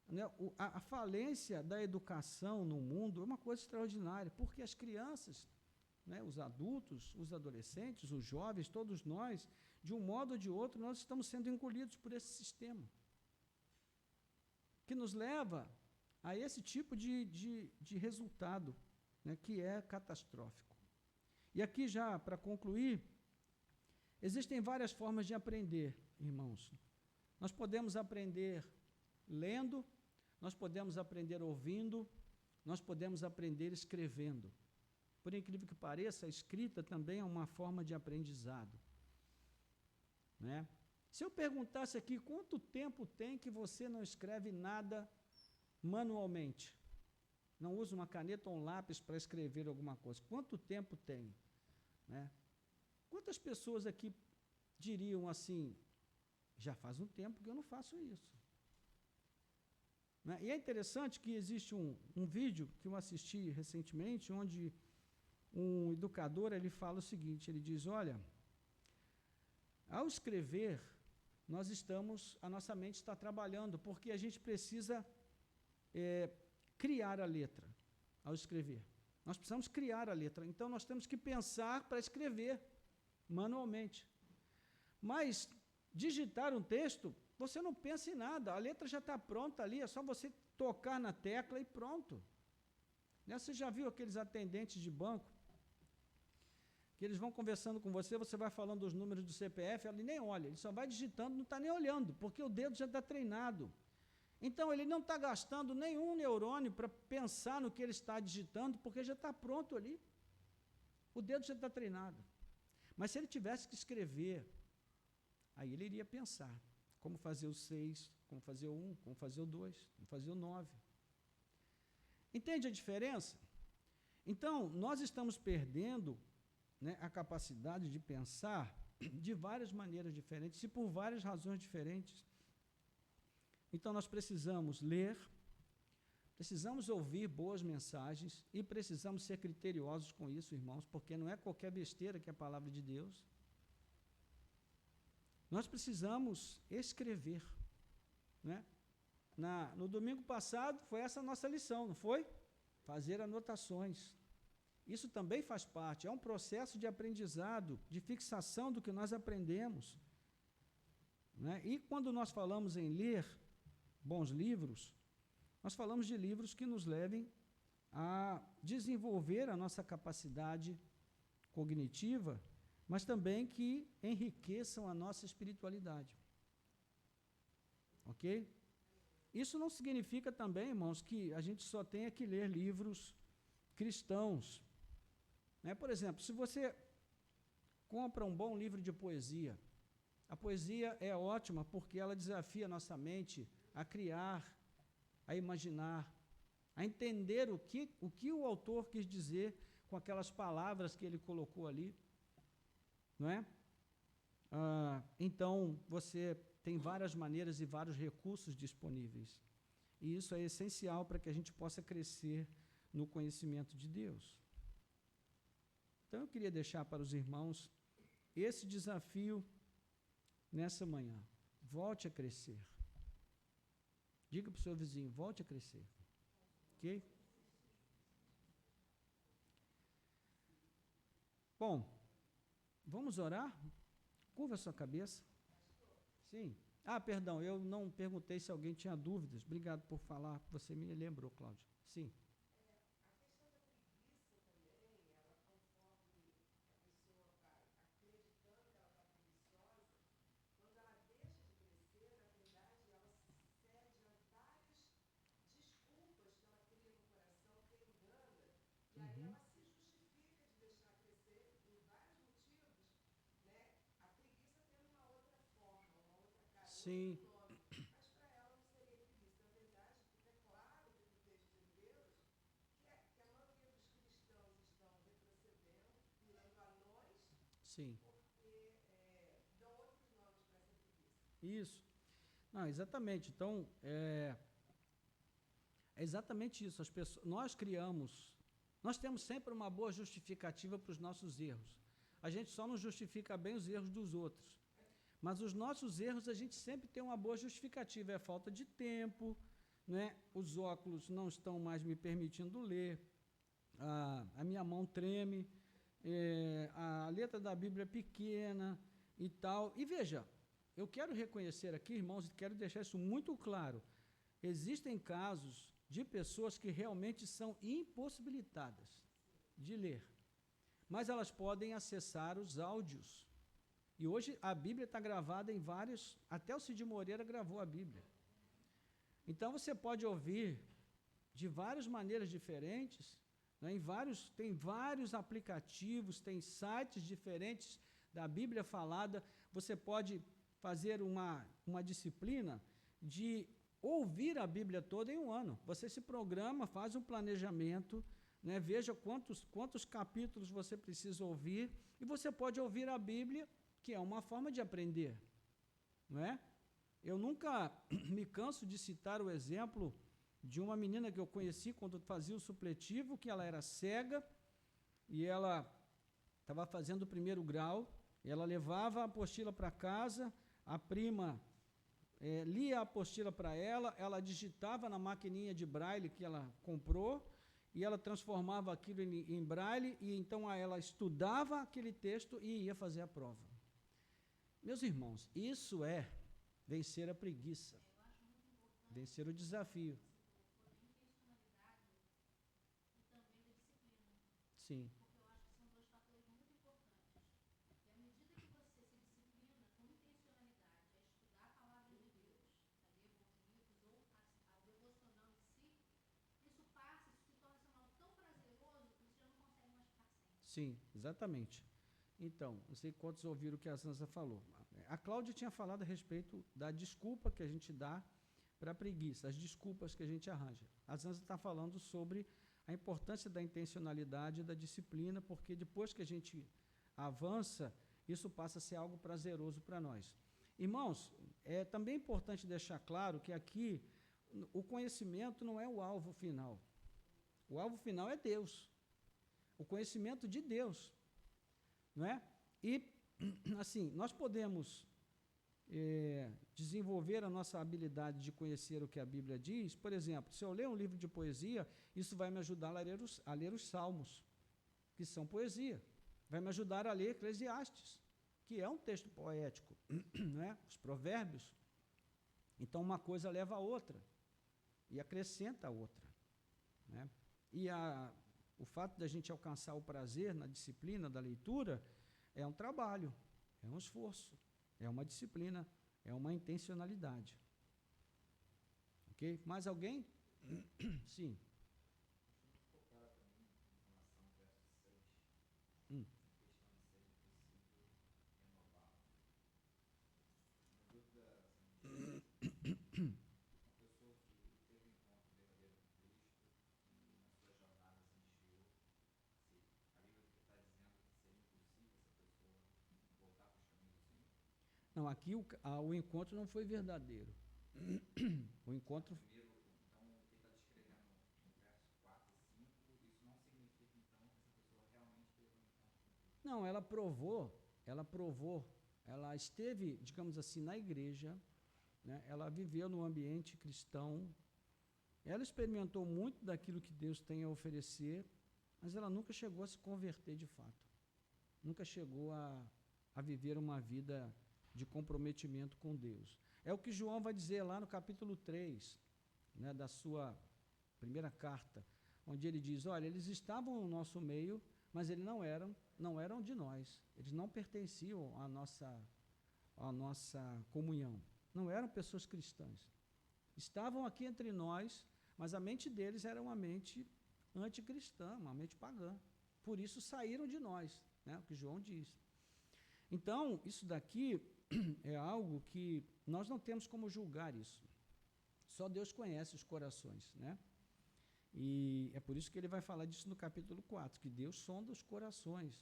Né? A falência da educação no mundo é uma coisa extraordinária, porque as crianças, né, os adultos, os adolescentes, os jovens, todos nós, de um modo ou de outro, nós estamos sendo engolidos por esse sistema, que nos leva a esse tipo de resultado, né, que é catastrófico. E aqui, já para concluir, existem várias formas de aprender, irmãos. Nós podemos aprender lendo, nós podemos aprender ouvindo, nós podemos aprender escrevendo. Por incrível que pareça, a escrita também é uma forma de aprendizado. Né? Se eu perguntasse aqui, quanto tempo tem que você não escreve nada manualmente? Não usa uma caneta ou um lápis para escrever alguma coisa. Quanto tempo tem? Né? Quantas pessoas aqui diriam assim, já faz um tempo que eu não faço isso? né? E é interessante que existe um vídeo que eu assisti recentemente, onde um educador ele fala o seguinte, ele diz, olha, ao escrever, a nossa mente está trabalhando, porque a gente precisa criar a letra ao escrever. Nós precisamos criar a letra, então nós temos que pensar para escrever manualmente. Mas digitar um texto, você não pensa em nada, a letra já está pronta ali, é só você tocar na tecla e pronto. Né? Você já viu aqueles atendentes de banco, que eles vão conversando com você, você vai falando os números do CPF, ele nem olha, ele só vai digitando, não está nem olhando, porque o dedo já está treinado. Então, ele não está gastando nenhum neurônio para pensar no que ele está digitando, porque já está pronto ali. O dedo já está treinado. Mas se ele tivesse que escrever, aí ele iria pensar como fazer o 6, como fazer o 1, como fazer o 2, como fazer o 9. Entende a diferença? Então, nós estamos perdendo, né, a capacidade de pensar de várias maneiras diferentes e por várias razões diferentes. Então, nós precisamos ler, precisamos ouvir boas mensagens e precisamos ser criteriosos com isso, irmãos, porque não é qualquer besteira que é a palavra de Deus. Nós precisamos escrever, né? No domingo passado foi essa a nossa lição, não foi? Fazer anotações. Isso também faz parte, é um processo de aprendizado, de fixação do que nós aprendemos. Né? E quando nós falamos em ler bons livros, nós falamos de livros que nos levem a desenvolver a nossa capacidade cognitiva, mas também que enriqueçam a nossa espiritualidade. Ok? Isso não significa também, irmãos, que a gente só tenha que ler livros cristãos. Né? Por exemplo, se você compra um bom livro de poesia, a poesia é ótima porque ela desafia a nossa mente a criar, a imaginar, a entender o que o autor quis dizer com aquelas palavras que ele colocou ali. Não é? Então, você tem várias maneiras e vários recursos disponíveis. E isso é essencial para que a gente possa crescer no conhecimento de Deus. Então, eu queria deixar para os irmãos esse desafio nessa manhã. Volte a crescer. Diga para o seu vizinho, volte a crescer. Ok? Bom, vamos orar? Curva a sua cabeça. Sim. Perdão, eu não perguntei se alguém tinha dúvidas. Obrigado por falar, você me lembrou, Cláudia. Sim. Uhum. Sim. Sim. Isso. Não, exatamente. Então, é exatamente isso. As pessoas, nós temos sempre uma boa justificativa para os nossos erros. A gente só não justifica bem os erros dos outros. Mas os nossos erros, a gente sempre tem uma boa justificativa. É a falta de tempo, né? Os óculos não estão mais me permitindo ler, a minha mão treme, a letra da Bíblia é pequena e tal. E veja, eu quero reconhecer aqui, irmãos, e quero deixar isso muito claro. Existem casos de pessoas que realmente são impossibilitadas de ler, mas elas podem acessar os áudios. E hoje a Bíblia está gravada em vários, até o Cid Moreira gravou a Bíblia. Então você pode ouvir de várias maneiras diferentes, né, tem vários aplicativos, tem sites diferentes da Bíblia falada. Você pode fazer uma disciplina de ouvir a Bíblia toda em um ano. Você se programa, faz um planejamento, né, veja quantos capítulos você precisa ouvir, e você pode ouvir a Bíblia, que é uma forma de aprender, não é? Eu nunca me canso de citar o exemplo de uma menina que eu conheci quando fazia o supletivo, que ela era cega e ela estava fazendo o primeiro grau, e ela levava a apostila para casa, a prima lia a apostila para ela, ela digitava na maquininha de braille que ela comprou, e ela transformava aquilo em braille, e então ela estudava aquele texto e ia fazer a prova. Meus irmãos, isso é vencer a preguiça, vencer o desafio. Sim. Sim, exatamente. Então, não sei quantos ouviram o que a Sansa falou. A Cláudia tinha falado a respeito da desculpa que a gente dá para a preguiça, as desculpas que a gente arranja. A Sansa está falando sobre a importância da intencionalidade e da disciplina, porque depois que a gente avança, isso passa a ser algo prazeroso para nós. Irmãos, é também importante deixar claro que aqui o conhecimento não é o alvo final. O alvo final é Deus. O conhecimento de Deus, não é? E, assim, nós podemos desenvolver a nossa habilidade de conhecer o que a Bíblia diz. Por exemplo, se eu ler um livro de poesia, isso vai me ajudar a ler os Salmos, que são poesia. Vai me ajudar a ler Eclesiastes, que é um texto poético, não é? Os provérbios. Então, uma coisa leva a outra, e acrescenta a outra, né? E o fato de a gente alcançar o prazer na disciplina da leitura é um trabalho, é um esforço, é uma disciplina, é uma intencionalidade. Ok? Mais alguém? Sim. Não, aqui o encontro não foi verdadeiro. O encontro. Então, ele está descrevendo no verso 4 e 5, isso não significa, então, que essa pessoa realmente teve um encontro com Cristo. Não, ela esteve, digamos assim, na igreja, né? Ela viveu no ambiente cristão, ela experimentou muito daquilo que Deus tem a oferecer, mas ela nunca chegou a se converter de fato. Nunca chegou a viver uma vida de comprometimento com Deus. É o que João vai dizer lá no capítulo 3, né, da sua primeira carta, onde ele diz, olha, eles estavam no nosso meio, mas eles não eram de nós, eles não pertenciam à nossa comunhão, não eram pessoas cristãs. Estavam aqui entre nós, mas a mente deles era uma mente anticristã, uma mente pagã. Por isso saíram de nós, né, o que João diz. Então, isso daqui é algo que nós não temos como julgar isso. Só Deus conhece os corações, né? E é por isso que ele vai falar disso no capítulo 4, que Deus sonda os corações.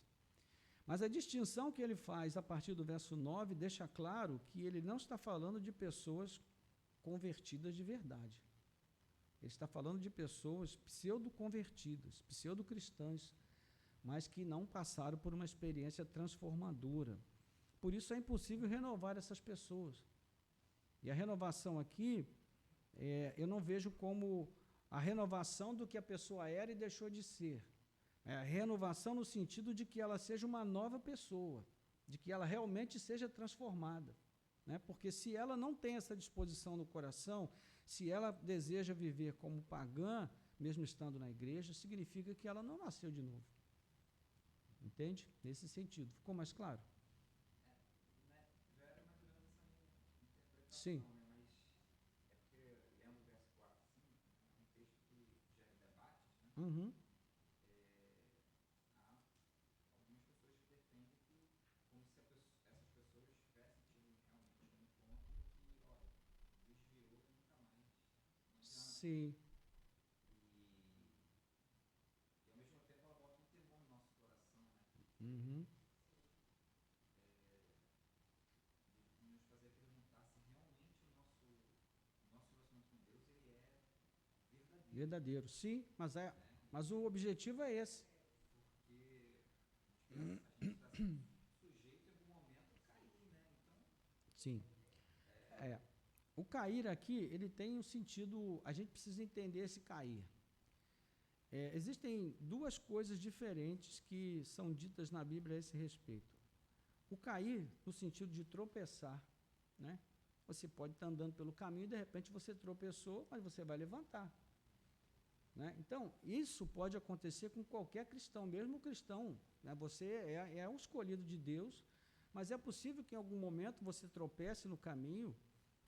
Mas a distinção que ele faz a partir do verso 9 deixa claro que ele não está falando de pessoas convertidas de verdade. Ele está falando de pessoas pseudo-convertidas, pseudo-cristãs, mas que não passaram por uma experiência transformadora. Por isso é impossível renovar essas pessoas. E a renovação aqui, eu não vejo como a renovação do que a pessoa era e deixou de ser. É a renovação no sentido de que ela seja uma nova pessoa, de que ela realmente seja transformada, né? Porque se ela não tem essa disposição no coração, se ela deseja viver como pagã, mesmo estando na igreja, significa que ela não nasceu de novo. Entende? Nesse sentido. Ficou mais claro? Já era mais ou menos essa minha interpretação, Sim. né? Mas é porque, lendo o verso 4 e 5, é um texto que gera debates, né? Uhum. Há algumas pessoas que defendem que, como se essas pessoas tivessem tido realmente um encontro que, olha, desviou e nunca mais, não adianta. Sim. E ao mesmo tempo ela bota um temor no nosso coração, né? Uhum. De nos fazer perguntar se realmente o nosso relacionamento com Deus ele é verdadeiro. Sim, mas o objetivo é esse. Porque a gente está sujeito em algum momento a cair, né? Então, Sim. O cair aqui, ele tem um sentido, a gente precisa entender esse cair. Existem duas coisas diferentes que são ditas na Bíblia a esse respeito. O cair, no sentido de tropeçar, né? Você pode estar andando pelo caminho e, de repente, você tropeçou, mas você vai levantar. Né? Então, isso pode acontecer com qualquer cristão, mesmo cristão. Né? Você é um escolhido de Deus, mas é possível que em algum momento você tropece no caminho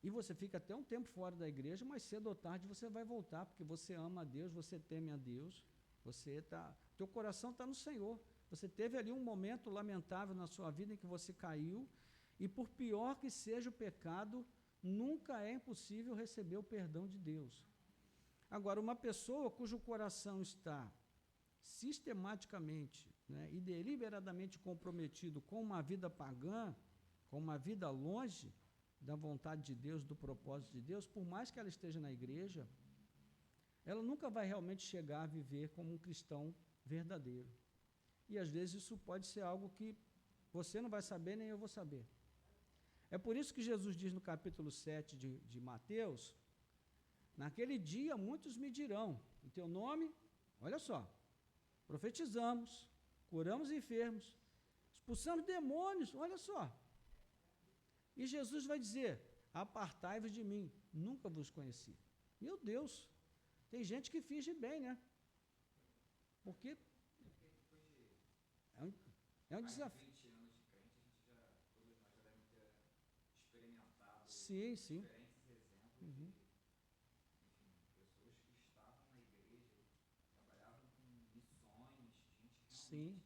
e você fica até um tempo fora da igreja, mas cedo ou tarde você vai voltar, porque você ama a Deus, você teme a Deus, teu coração está no Senhor. Você teve ali um momento lamentável na sua vida em que você caiu, e por pior que seja o pecado, nunca é impossível receber o perdão de Deus. Agora, uma pessoa cujo coração está sistematicamente, né, e deliberadamente comprometido com uma vida pagã, com uma vida longe da vontade de Deus, do propósito de Deus, por mais que ela esteja na igreja, ela nunca vai realmente chegar a viver como um cristão verdadeiro. E às vezes isso pode ser algo que você não vai saber, nem eu vou saber. É por isso que Jesus diz no capítulo 7 de Mateus: naquele dia muitos me dirão, em teu nome, olha só, profetizamos, curamos enfermos, expulsamos demônios, olha só. E Jesus vai dizer: apartai-vos de mim, nunca vos conheci. Meu Deus, tem gente que finge bem, né? Porque é um desafio. 20 anos de crente, todos nós já devemos ter experimentado Sim. diferentes exemplos de, pessoas que estavam na igreja, trabalhavam com missões, gente Sim.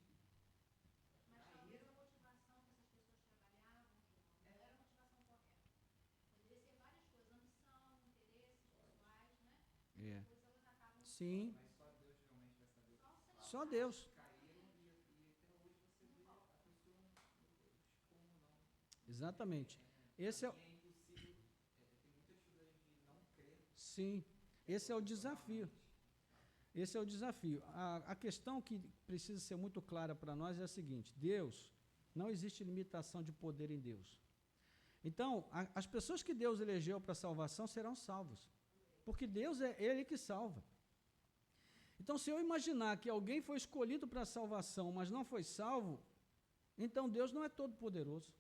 Mas talvez a motivação que essas pessoas trabalhavam não era a motivação correta. Poderia ser várias coisas, ambição, interesses pessoais, né? Depois elas acabam... Sim. Mas só Deus realmente vai saber o que faz. Só Deus. Caíram e até hoje você vê a pessoa, meu Deus, como não? Exatamente. Esse é impossível, tem muita dificuldade de não crer. Sim, esse é o desafio. Esse é o desafio. A questão que precisa ser muito clara para nós é a seguinte: Deus, não existe limitação de poder em Deus. Então, as pessoas que Deus elegeu para a salvação serão salvas, porque Deus é Ele que salva. Então, se eu imaginar que alguém foi escolhido para a salvação, mas não foi salvo, então Deus não é todo poderoso,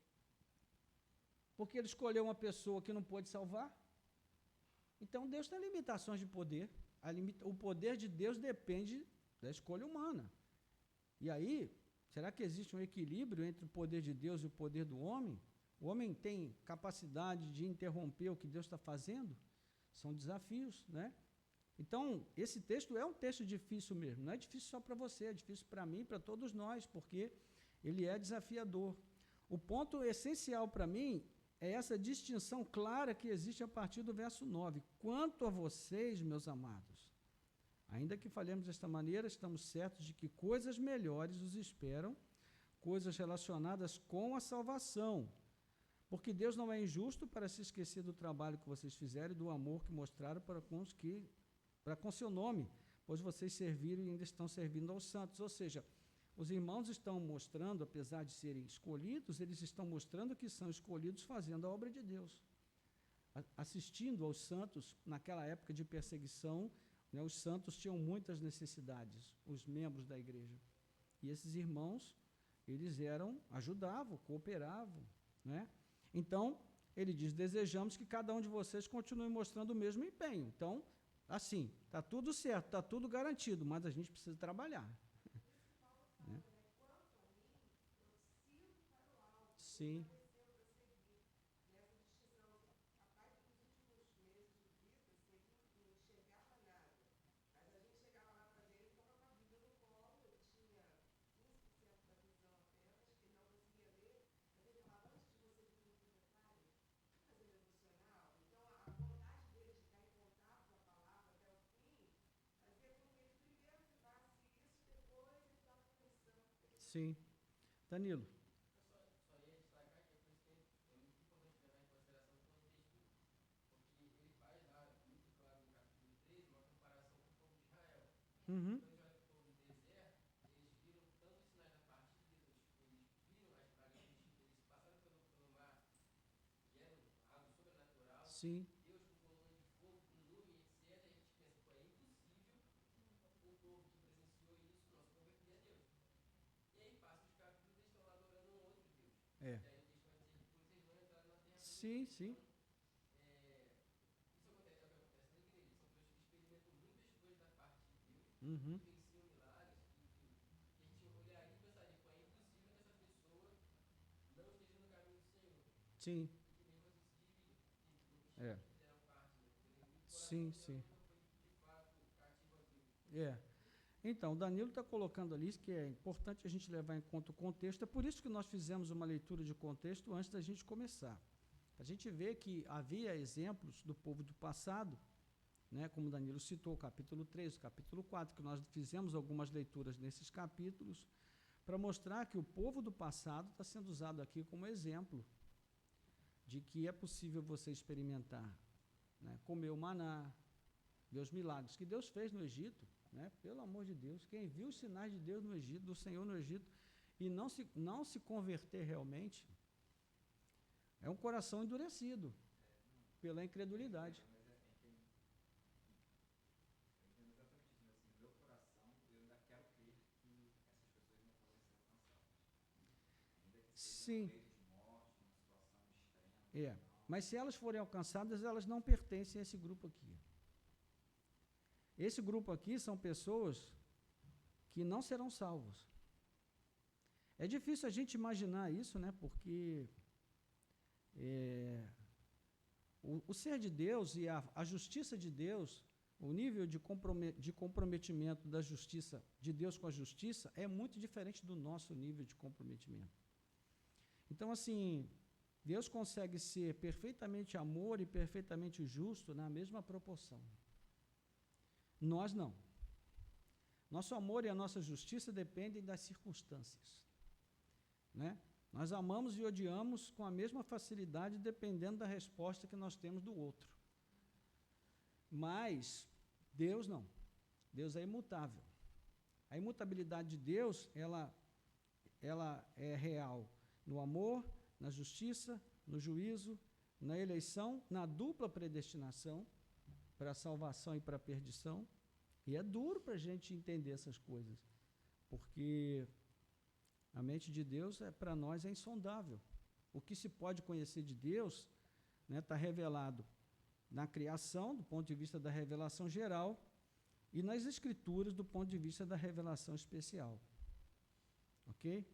porque Ele escolheu uma pessoa que não pôde salvar. Então, Deus tem limitações de poder. O poder de Deus depende da escolha humana. E aí, será que existe um equilíbrio entre o poder de Deus e o poder do homem? O homem tem capacidade de interromper o que Deus está fazendo? São desafios, né? Então, esse texto é um texto difícil mesmo. Não é difícil só para você, é difícil para mim, para todos nós, porque ele é desafiador. O ponto essencial para mim é essa distinção clara que existe a partir do verso 9. Quanto a vocês, meus amados, ainda que falemos desta maneira, estamos certos de que coisas melhores os esperam, coisas relacionadas com a salvação. Porque Deus não é injusto para se esquecer do trabalho que vocês fizeram e do amor que mostraram para com seu nome, pois vocês serviram e ainda estão servindo aos santos. Ou seja, os irmãos estão mostrando, apesar de serem escolhidos, eles estão mostrando que são escolhidos fazendo a obra de Deus. Assistindo aos santos, naquela época de perseguição, né, os santos tinham muitas necessidades, os membros da igreja. E esses irmãos, eles ajudavam, cooperavam, né? Então, ele diz: desejamos que cada um de vocês continue mostrando o mesmo empenho. Então, assim, está tudo certo, está tudo garantido, mas a gente precisa trabalhar. Né? Sim. Sim. Danilo. Uhum. Sim. É. Sim, sim. Uhum. Sim. É. Sim, sim. É. Então, o Danilo está colocando ali que é importante a gente levar em conta o contexto. É por isso que nós fizemos uma leitura de contexto antes da gente começar. A gente vê que havia exemplos do povo do passado, né, como o Danilo citou, o capítulo 3, o capítulo 4, que nós fizemos algumas leituras nesses capítulos, para mostrar que o povo do passado está sendo usado aqui como exemplo de que é possível você experimentar, né, comer o maná, ver os milagres que Deus fez no Egito, né, pelo amor de Deus. Quem viu os sinais de Deus no Egito, do Senhor no Egito, e não se converter realmente, é um coração endurecido pela incredulidade. Sim. É. Mas se elas forem alcançadas, elas não pertencem a esse grupo aqui. Esse grupo aqui são pessoas que não serão salvas. É difícil a gente imaginar isso, né? Porque o ser de Deus e a justiça de Deus, o nível de comprometimento da justiça de Deus com a justiça é muito diferente do nosso nível de comprometimento. Então, assim, Deus consegue ser perfeitamente amor e perfeitamente justo na mesma proporção. Nós não. Nosso amor e a nossa justiça dependem das circunstâncias, né? Nós amamos e odiamos com a mesma facilidade, dependendo da resposta que nós temos do outro. Mas Deus não. Deus é imutável. A imutabilidade de Deus, ela é real no amor, na justiça, no juízo, na eleição, na dupla predestinação, para a salvação e para a perdição. E é duro para a gente entender essas coisas, porque a mente de Deus, para nós, é insondável. O que se pode conhecer de Deus está, né, revelado na criação, do ponto de vista da revelação geral, e nas Escrituras, do ponto de vista da revelação especial. Ok?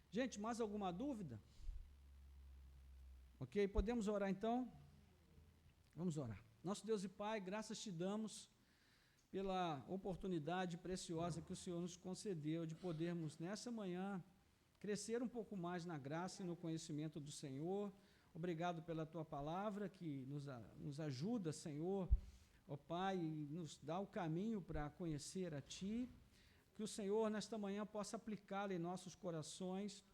Gente, mais alguma dúvida? Ok? Podemos orar então? Vamos orar. Nosso Deus e Pai, graças te damos pela oportunidade preciosa que o Senhor nos concedeu de podermos, nessa manhã, crescer um pouco mais na graça e no conhecimento do Senhor. Obrigado pela tua palavra que nos ajuda, Senhor, ó Pai, e nos dá o caminho para conhecer a Ti. Que o Senhor, nesta manhã, possa aplicá-la em nossos corações,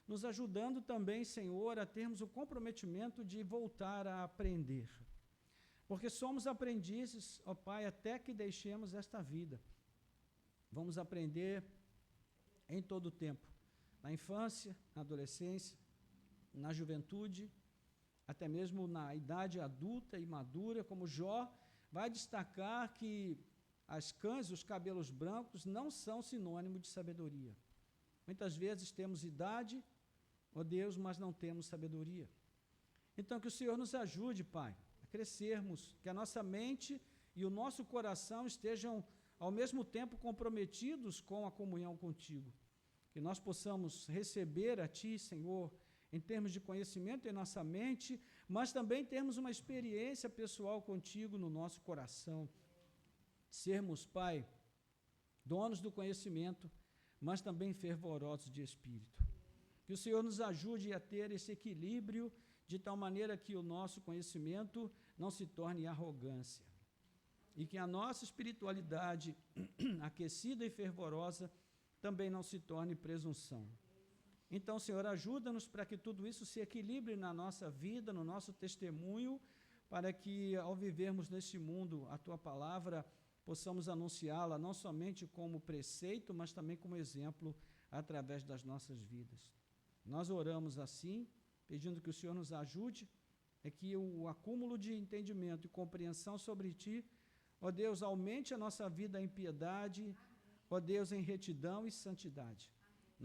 nos ajudando também, Senhor, a termos o comprometimento de voltar a aprender. Porque somos aprendizes, ó Pai, até que deixemos esta vida. Vamos aprender em todo o tempo, na infância, na adolescência, na juventude, até mesmo na idade adulta e madura, como Jó vai destacar que as cães, os cabelos brancos, não são sinônimo de sabedoria. Muitas vezes temos idade, ó Deus, mas não temos sabedoria. Então, que o Senhor nos ajude, Pai, a crescermos, que a nossa mente e o nosso coração estejam, ao mesmo tempo, comprometidos com a comunhão contigo. Que nós possamos receber a Ti, Senhor, em termos de conhecimento em nossa mente, mas também termos uma experiência pessoal contigo no nosso coração. Sermos, Pai, donos do conhecimento, mas também fervorosos de espírito. Que o Senhor nos ajude a ter esse equilíbrio, de tal maneira que o nosso conhecimento não se torne arrogância. E que a nossa espiritualidade, aquecida e fervorosa, também não se torne presunção. Então, Senhor, ajuda-nos para que tudo isso se equilibre na nossa vida, no nosso testemunho, para que, ao vivermos neste mundo, a Tua palavra possamos anunciá-la não somente como preceito, mas também como exemplo através das nossas vidas. Nós oramos assim, pedindo que o Senhor nos ajude, que o acúmulo de entendimento e compreensão sobre Ti, ó Deus, aumente a nossa vida em piedade, ó Deus, em retidão e santidade.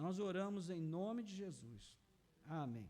Nós oramos em nome de Jesus. Amém.